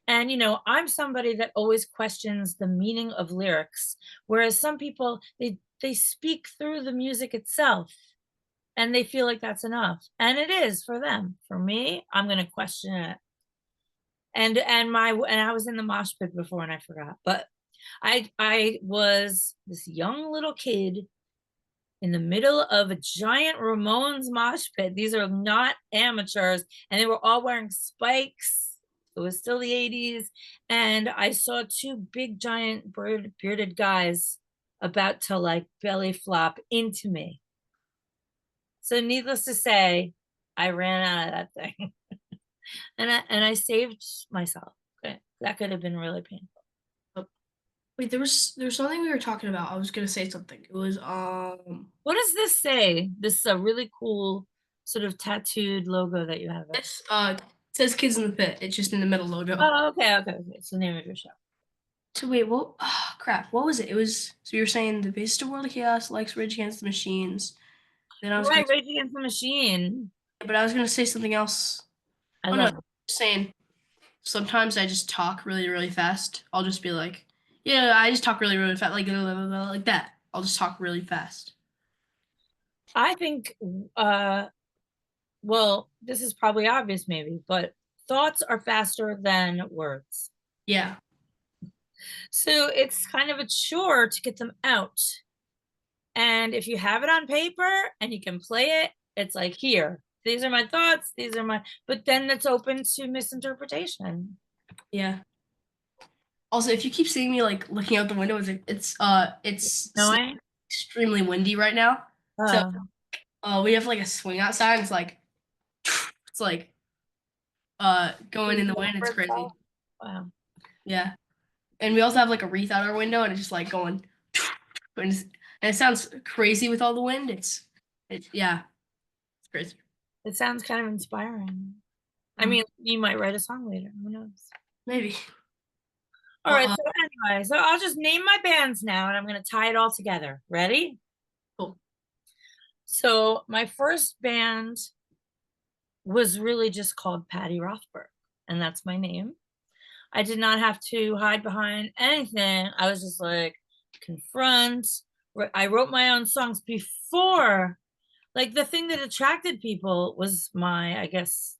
And, I'm somebody that always questions the meaning of lyrics, whereas some people, they speak through the music itself and they feel like that's enough. And it is for them. For me, I'm going to question it. And I was in the mosh pit before and I forgot, but I was this young little kid in the middle of a giant Ramones mosh pit. These are not amateurs, and they were all wearing spikes. It was still the 80s, and I saw two big giant bearded guys about to like belly flop into me. So needless to say, I ran out of that thing. and I saved myself. Okay. That could have been really painful. Wait, there was something we were talking about. I was gonna say something. It was What does this say? This is a really cool sort of tattooed logo that you have. This it says Kids in the Pit. It's just in the middle logo. Oh, okay. It's the name of your show. So wait, what? Oh, crap. What was it? It was, so you were saying the bassist of World of Chaos likes Rage Against the Machines. Then I was Right, gonna, Rage Against the Machine. but I was gonna say something else. I Oh no, love it. just saying sometimes I just talk really, really fast. I'll just be like, yeah, I just talk really, really fast, like blah, blah, blah, blah, like that. I'll just talk really fast. I think, well, this is probably obvious maybe, but thoughts are faster than words. Yeah. So it's kind of a chore to get them out. And if you have it on paper and you can play it, it's like, here, these are my thoughts, these are my, but then it's open to misinterpretation. Yeah. Also, if you keep seeing me like looking out the window, it's No way? extremely windy right now. So we have like a swing outside. It's like going in the wind. It's crazy. Wow. Yeah. And we also have like a wreath out our window, and it's just like going, and it sounds crazy with all the wind. Yeah, it's crazy. It sounds kind of inspiring. I mean, you might write a song later. Who knows? Maybe. All right. So anyway, so I'll just name my bands now, and I'm going to tie it all together. Ready? Cool. So my first band was really just called Patti Rothberg, and that's my name. I did not have to hide behind anything. I was just like, confront. I wrote my own songs before. Like, the thing that attracted people was my, I guess,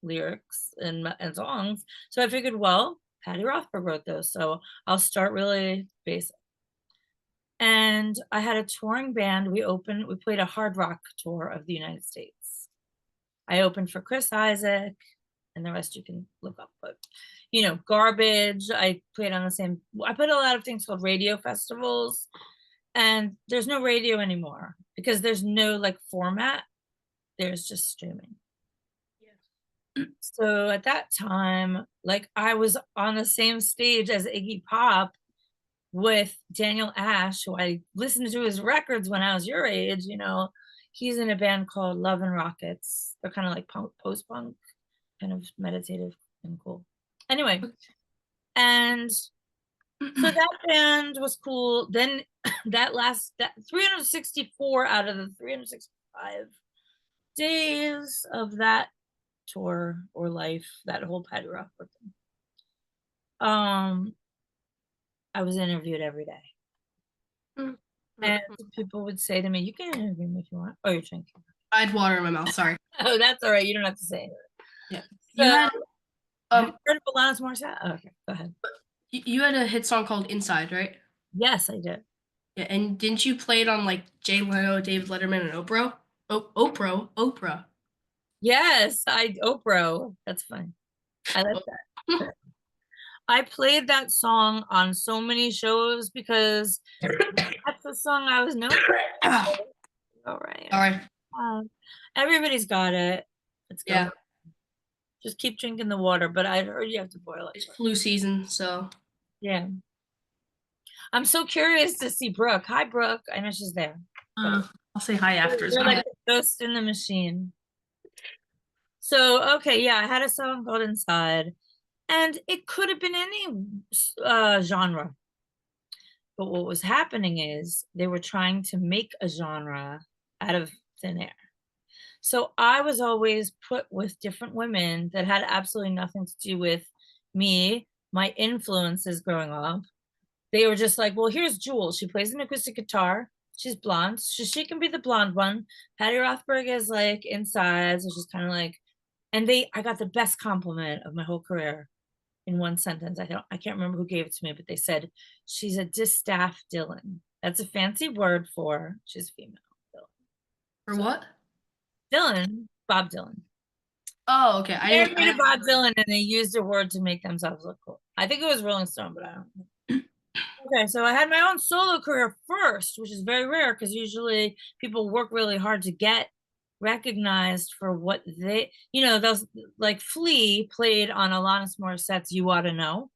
lyrics and songs. So I figured, well, Patti Rothberg wrote those, so I'll start really basic. And I had a touring band. We played a hard rock tour of the United States. I opened for Chris Isaak, and the rest you can look up, but you know, Garbage. I played on I played a lot of things called radio festivals, and there's no radio anymore because there's no like format. There's just streaming. So at that time, like, I was on the same stage as Iggy Pop with Daniel Ash, who I listened to his records when I was your age. You know, he's in a band called Love and Rockets. They're kind of like post-punk, kind of meditative and cool. Anyway, and so that band was cool. Then that 364 out of the 365 days of that tour or life, that whole Patti Rothberg thing, I was interviewed every day. And people would say to me, you can interview me if you want. Oh, you're drinking. I had water in my mouth. Sorry. Oh, that's all right. You don't have to say it. Yeah. So, You had have you heard of Alanis Morissette? Oh, okay, go ahead. you had a hit song called Inside, right? Yes, I did. Yeah, and didn't you play it on like Jay Leno, David Letterman, and Oprah? Oprah. Yes, Oprah. That's fine. I like that. I played that song on so many shows because that's the song I was known for. All right. All right. Everybody's got it. Let's go. Yeah. Just keep drinking the water, but I heard you have to boil it. It's flu season, so Yeah. I'm so curious to see Brooke. Hi, Brooke. I know she's there. I'll say hi after. You're like a ghost in the machine. So, okay, yeah, I had a song called Inside, and it could have been any genre. But what was happening is they were trying to make a genre out of thin air. So I was always put with different women that had absolutely nothing to do with me, my influences growing up. They were just like, well, here's Jules. She plays an acoustic guitar. She's blonde. So she can be the blonde one. Patti Rothberg is like Inside. So she's kind of like, and I got the best compliment of my whole career in one sentence. I can't remember who gave it to me, but they said, she's a distaff Dylan. That's a fancy word for she's female. for what? Dylan, Bob Dylan. Oh, okay. They made a Bob Dylan and they used a word to make themselves look cool. I think it was Rolling Stone, but I don't know. Okay, so I had my own solo career first, which is very rare because usually people work really hard to get recognized for what they, those, like Flea played on Alanis Morissette's You Oughta Know.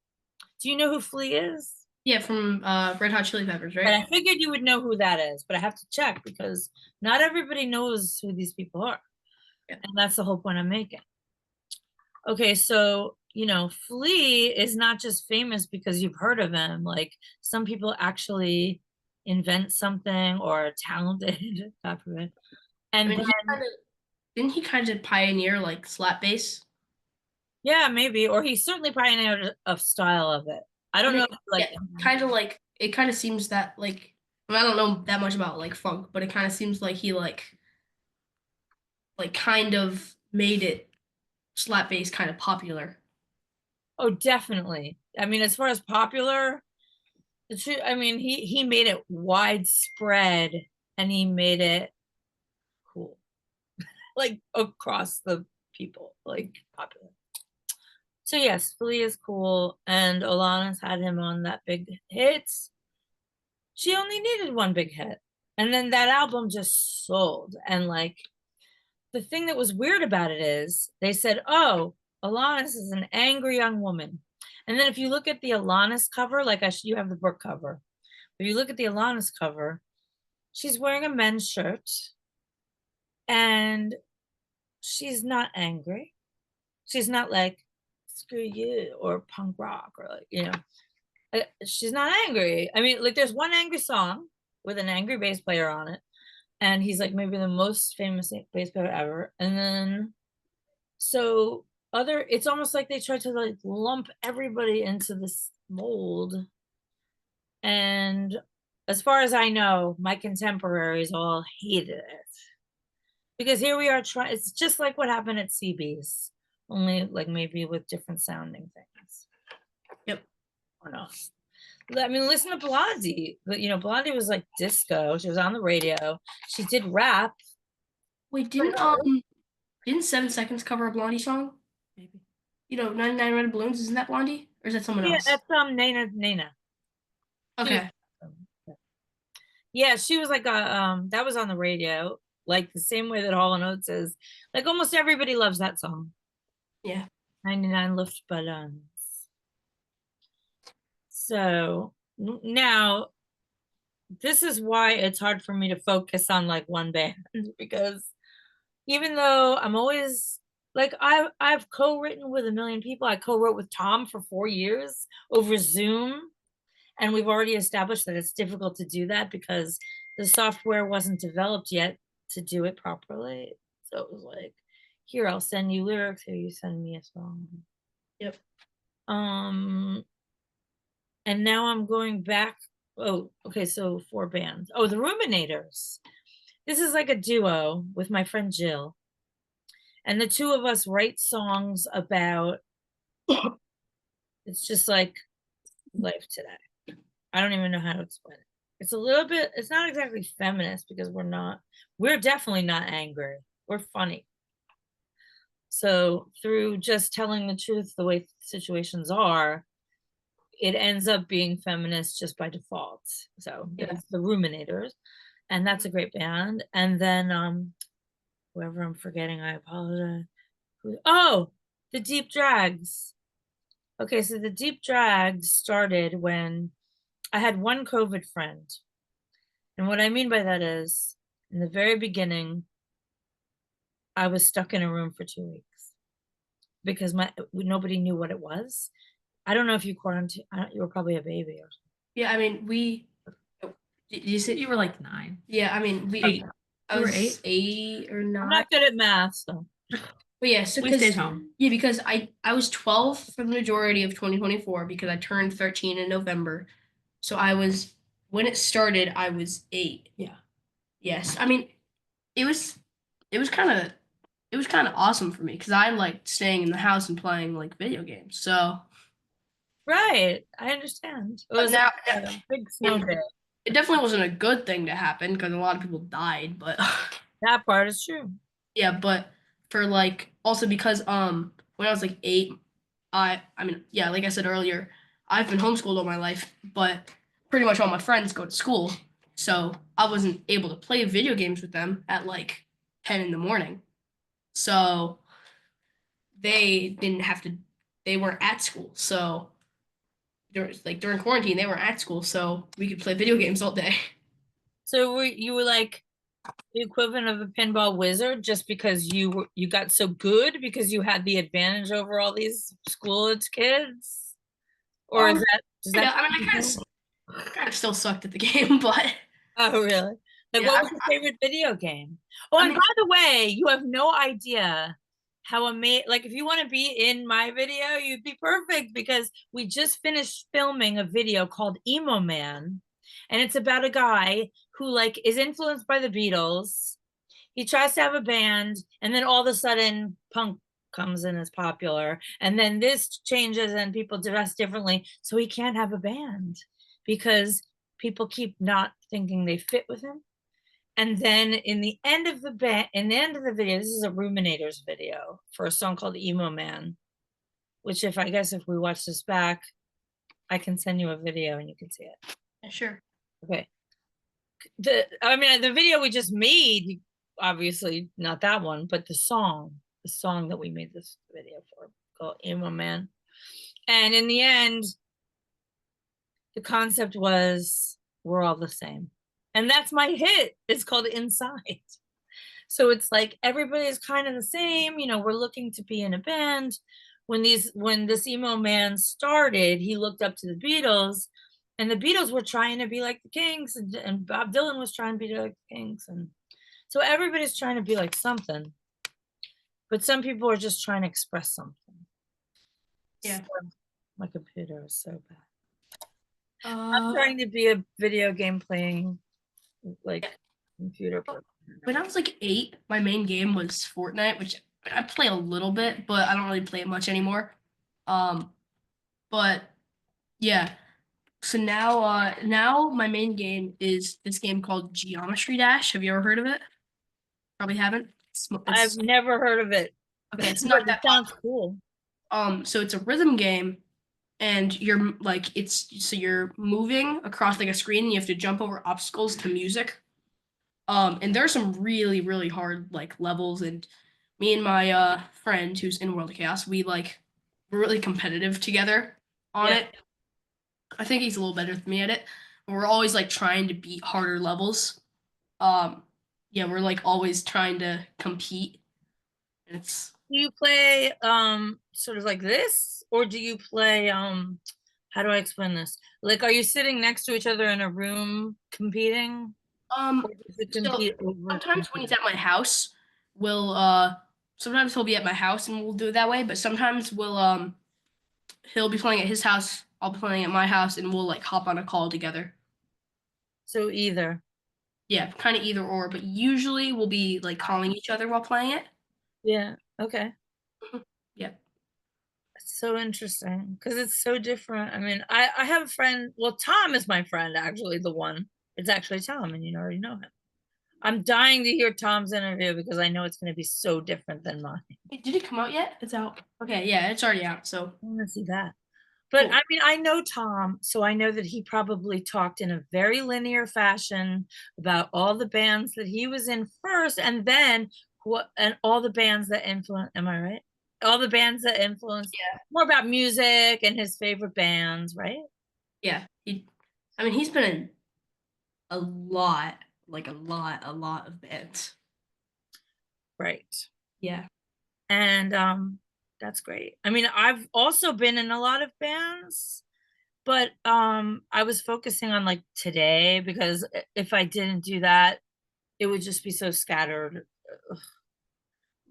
Do you know who Flea is? Yeah, from Red Hot Chili Peppers, right? And I figured you would know who that is, but I have to check because not everybody knows who these people are. Yeah. And that's the whole point I'm making. Okay, so you know, Flea is not just famous because you've heard of him. Like some people actually invent something or are talented. God forbid. I And mean, then, didn't he kind of pioneer like slap bass? yeah, maybe, or he certainly pioneered a style of it. I I don't know mean, if, like, yeah, kind of like it kind of seems that like I, mean, I don't know that much about like funk, but it kind of seems like he like kind of made it slap bass kind of popular. oh, definitely. I mean, as far as popular, I mean, he made it widespread and he made it cool, like across the people, like popular. So yes, Flea is cool, and Alana's had him on that big hit. She only needed one big hit, and then that album just sold. And like the thing that was weird about it is they said, "Oh, Alanis is an angry young woman," and then if you look at the Alanis cover, like you have the book cover. If you look at the Alanis cover, she's wearing a men's shirt, and she's not angry. She's not like screw you or punk rock or like, you know, she's not angry. I mean, like there's one angry song with an angry bass player on it, and he's like maybe the most famous bass player ever. And then so other, it's almost like they tried to like lump everybody into this mold. And as far as I know, my contemporaries all hated it because here we are trying. It's just like what happened at CB's, only like maybe with different sounding things. Yep. Or not. I mean, listen to Blondie. But you know, Blondie was like disco. She was on the radio. She did rap. Wait, didn't 7 Seconds cover a Blondie song? Maybe. You know, 99 Red Balloons, isn't that Blondie? Or is that someone Yeah, else? that's Nana. Okay. Yeah, she was like a that was on the radio, like the same way that Hall and Oates is. Like almost everybody loves that song. Yeah. 99 Lift Buttons. So now this is why it's hard for me to focus on like one band because even though I'm always like I've co-written with a million people. I co-wrote with Tom for 4 years over Zoom, and we've already established that it's difficult to do that because the software wasn't developed yet to do it properly. So it was like, here, I'll send you lyrics, here you send me a song. Yep. And now I'm going back. Oh, okay, so 4 bands. Oh, the Ruminators. This is like a duo with my friend Jill. And the two of us write songs about it's just like life today. I don't even know how to explain it. It's a little bit, it's not exactly feminist because we're definitely not angry. We're funny. So through just telling the truth the way situations are, it ends up being feminist just by default. So it's the Ruminators, and that's a great band. And then whoever I'm forgetting, I apologize. Oh, the Deep Drags. Okay, so the Deep Drags started when I had one COVID friend. And what I mean by that is, in the very beginning, I was stuck in a room for 2 weeks because nobody knew what it was. I don't know if you quarantined. You were probably a baby or something. Yeah, I mean, You said you were like 9. yeah, I mean, Okay. I You were was 8? 8 or I'm 9. not good at math, so. But yeah, so We stayed home. yeah, because I was 12 for the majority of 2024 because I turned 13 in November. So I was when it started, I was 8. Yeah. Yes. I mean, it was it was kind of it was kind of awesome for me because I liked staying in the house and playing like video games. So Right, I understand. It but was now a big snow day. it definitely wasn't a good thing to happen because a lot of people died, but That part is true. yeah, but for like also because when I was like 8, I mean, yeah, like I said earlier, I've been homeschooled all my life, but pretty much all my friends go to school. So I wasn't able to play video games with them at like 10 in the morning. So they didn't have to they weren't at school. So during quarantine, they weren't at school, so we could play video games all day. So you were like the equivalent of a pinball wizard just because you got so good because you had the advantage over all these school-age kids? Or is that does I know, that I mean, I kind of still sucked at the game, but Oh, really? Like, yeah, what was your favorite video game? Oh, I and mean, by the way, you have no idea how amazing, like, if you want to be in my video, you'd be perfect because we just finished filming a video called Emo Man. And it's about a guy who, like, is influenced by the Beatles. He tries to have a band, and then all of a sudden, punk comes in as popular. And then this changes, and people dress differently. So he can't have a band because people keep not thinking they fit with him. And then in the end of the video, this is a Ruminators video for a song called Emo Man, which I guess if we watch this back, I can send you a video and you can see it. yeah, sure. Okay. The video we just made, obviously not that one, but the song that we made this video for called Emo Man. And in the end, the concept was we're all the same. And that's my hit. It's called Inside. So it's like everybody's kind of the same, we're looking to be in a band. When this emo man started, he looked up to the Beatles, and the Beatles were trying to be like the Kings, and Bob Dylan was trying to be like the Kings, and so everybody's trying to be like something, but some people are just trying to express something. Yeah. So, my computer is so bad. I'm trying to be a video game playing, like, computer person. When I was like 8, my main game was Fortnite, which I play a little bit, but I don't really play it much anymore. But yeah. So now my main game is this game called Geometry Dash. Have you ever heard of it? Probably haven't. I've never heard of it. Okay, it's not that sounds cool. So it's a rhythm game, and you're like you're moving across like a screen, and you have to jump over obstacles to music. And there are some really, really hard like levels, and me and my friend who's in World of Chaos, we're really competitive together on it. I think he's a little better than me at it. We're always like trying to beat harder levels. Yeah, we're like always trying to compete. It's Do you play sort of like this, or do you play how do I explain this? Like, are you sitting next to each other in a room competing? um Or does it so compete over sometimes when he's computer? at my house, sometimes he'll be at my house and we'll do it that way, but sometimes he'll be playing at his house, I'll be playing at my house, and we'll like hop on a call together. So either. Yeah, kind of either or, but usually we'll be like calling each other while playing it. Yeah. Okay. Yeah. That's so interesting because it's so different. I mean, I have a friend. Well, Tom is my friend, actually, the one. It's actually Tom, and you already know him. I'm dying to hear Tom's interview because I know it's going to be so different than mine. Wait, did it come out yet? It's out. Okay, yeah, it's already out. So I want to see that. But cool. I mean, I know Tom, so I know that he probably talked in a very linear fashion about all the bands that he was in first, and then and all the bands that influenced. Am I right? All the bands that influenced. Yeah. More about music and his favorite bands, right? Yeah, he's been in a lot, like a lot of bands. Right. Yeah. And that's great. I mean, I've also been in a lot of bands, but I was focusing on like today because if I didn't do that, it would just be so scattered.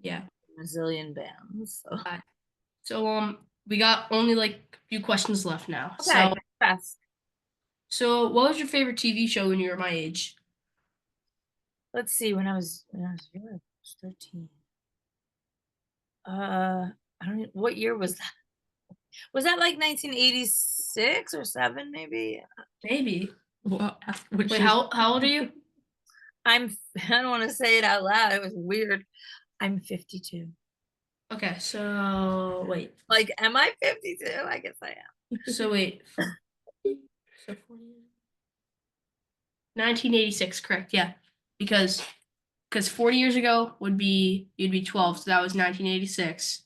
Yeah. A zillion bands. So. So we got only like a few questions left now. Okay, fast. So what was your favorite TV show when you were my age? Let's see. When I was 13. I don't know, what year was that? Was that like 1986 or 7 maybe? Maybe. Well, Wait, how old are you? I don't want to say it out loud. It was weird. I'm 52. Okay, so wait. Like, am I 52? I guess I am. So wait. So 1986, correct? Yeah, because 40 years ago you'd be 12, so that was 1986.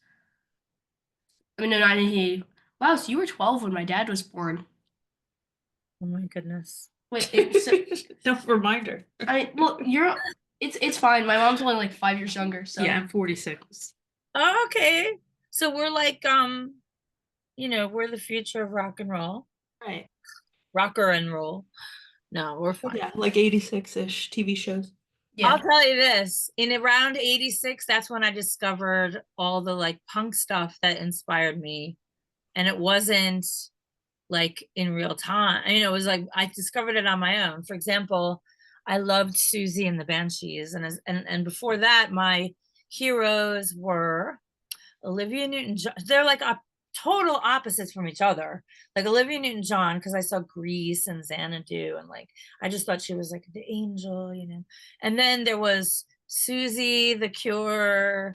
I mean, no, 1980. Wow, so you were 12 when my dad was born. Oh my goodness. Wait, No reminder. well, you're It's fine. My mom's only like 5 years younger, so Yeah, I'm 46. Oh, okay. So we're like, we're the future of rock and roll. Right. Rocker and roll. No, we're fine. Yeah, like 86-ish TV shows. I'll yeah. tell you this, in around 86, that's when I discovered all the like punk stuff that inspired me. And it wasn't like in real time. It was like I discovered it on my own. For example, I loved Susie and the Banshees, and before that, my heroes were Olivia Newton-John. They're like total opposites from each other. Like Olivia Newton-John, because I saw Grease and Xanadu, and like I just thought she was like the angel. And then there was Susie, The Cure,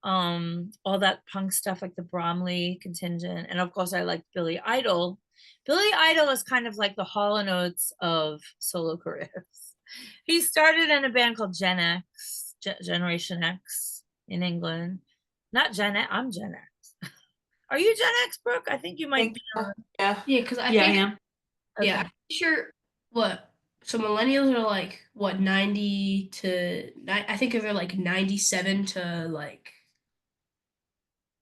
all that punk stuff like the Bromley Contingent, and of course I liked Billy Idol. Billy Idol is kind of like the Hall and Oates of solo careers. He started in a band called Gen X, Generation X in England. Not Gen X, I'm Gen X. Are you Gen X, Brooke? I think you might be. Yeah. Yeah, because I Yeah, I think am. yeah, Okay. I'm pretty sure what so millennials are like what 90 to I think they're like 97 to like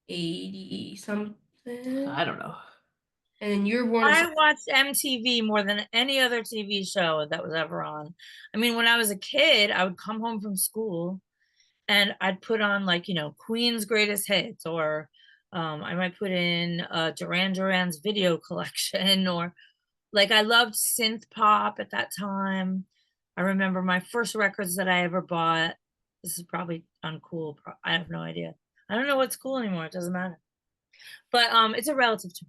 80 something. I don't know. And then you were born in I watched MTV more than any other TV show that was ever on. I mean, when I was a kid, I would come home from school and I'd put on like, Queen's Greatest Hits, or I might put in Duran Duran's video collection, or like I loved synth pop at that time. I remember my first records that I ever bought. This is probably uncool. I have no idea. I don't know what's cool anymore. It doesn't matter. But it's a relative term.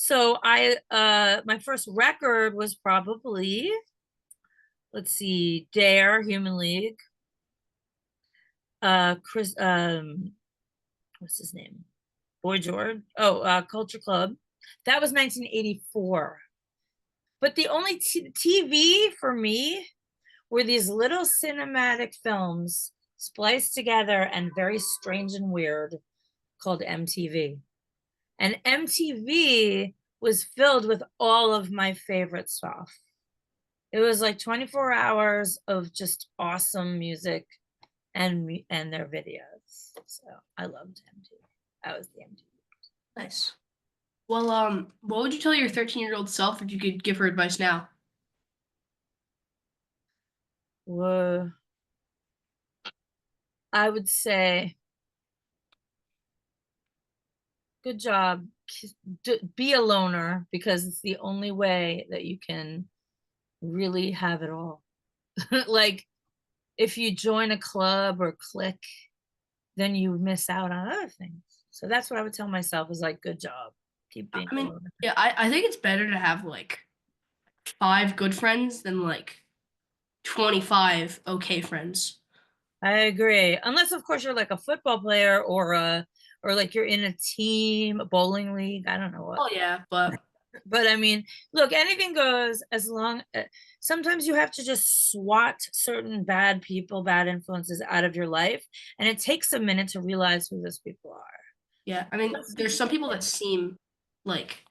So my first record was probably, let's see, Dare, Human League. Chris, what's his name? Boy George. Oh, Culture Club. That was 1984. But the only TV for me were these little cinematic films spliced together and very strange and weird called MTV. And MTV was filled with all of my favorite stuff. It was like 24 hours of just awesome music and their videos. So I loved MTV. That was the MTV. nice. Well, what would you tell your 13-year-old self if you could give her advice now? Whoa. I would say, good job. Be a loner, because it's the only way that you can really have it all. Like if you join a club or clique, then you miss out on other things. So that's what I would tell myself, is like, good job. Keep being I a mean, loner. yeah, I think it's better to have like 5 good friends than like 25 okay friends. I agree. Unless of course you're like a football player, or like you're in a team, a bowling league. I don't know what. Oh yeah, but But I mean, look, anything goes, as long sometimes you have to just swat certain bad people, bad influences out of your life, and it takes a minute to realize who those people are. yeah, I mean, there's some people that seem like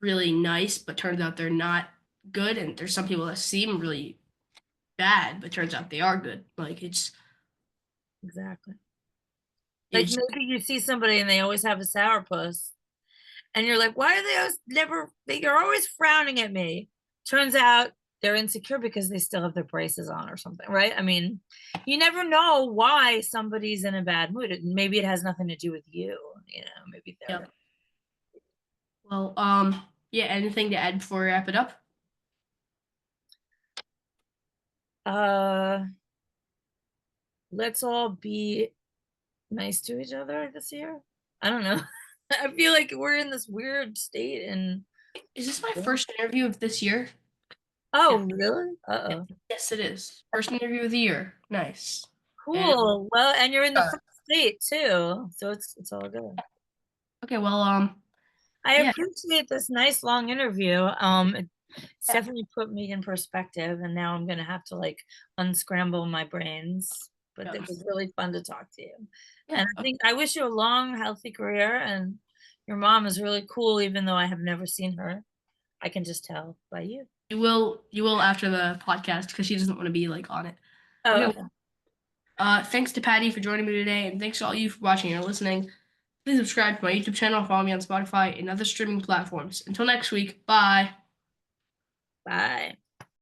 really nice, but turns out they're not good, and there's some people that seem really bad, but turns out they are good. Like Exactly. Like it's maybe you see somebody and they always have a sourpuss, and you're like, why are they always you're always frowning at me? Turns out they're insecure because they still have their braces on or something, right? I mean, you never know why somebody's in a bad mood. Maybe it has nothing to do with you, maybe they're. yep. Well, yeah. Anything to add before we wrap it up? Uh, let's all be nice to each other this year. I don't know. I feel like we're in this weird state, and Is this my first interview of this year? oh, really? Uh-oh. Yes, it is. First interview of the year. Nice. And Cool. Well, and you're in the uh, first state too, so it's all good. okay, well, I yeah, appreciate this nice long interview. It's definitely put me in perspective, and now I'm gonna have to like unscramble my brains. But yeah, it was really fun to talk to you. yeah. And I think I wish you a long, healthy career. And your mom is really cool, even though I have never seen her. I can just tell by you. You will after the podcast because she doesn't want to be like on it. Oh, Okay. okay. Thanks to Patty for joining me today, and thanks to all you for watching and listening. Please subscribe to my YouTube channel, follow me on Spotify and other streaming platforms. Until next week, bye. Bye.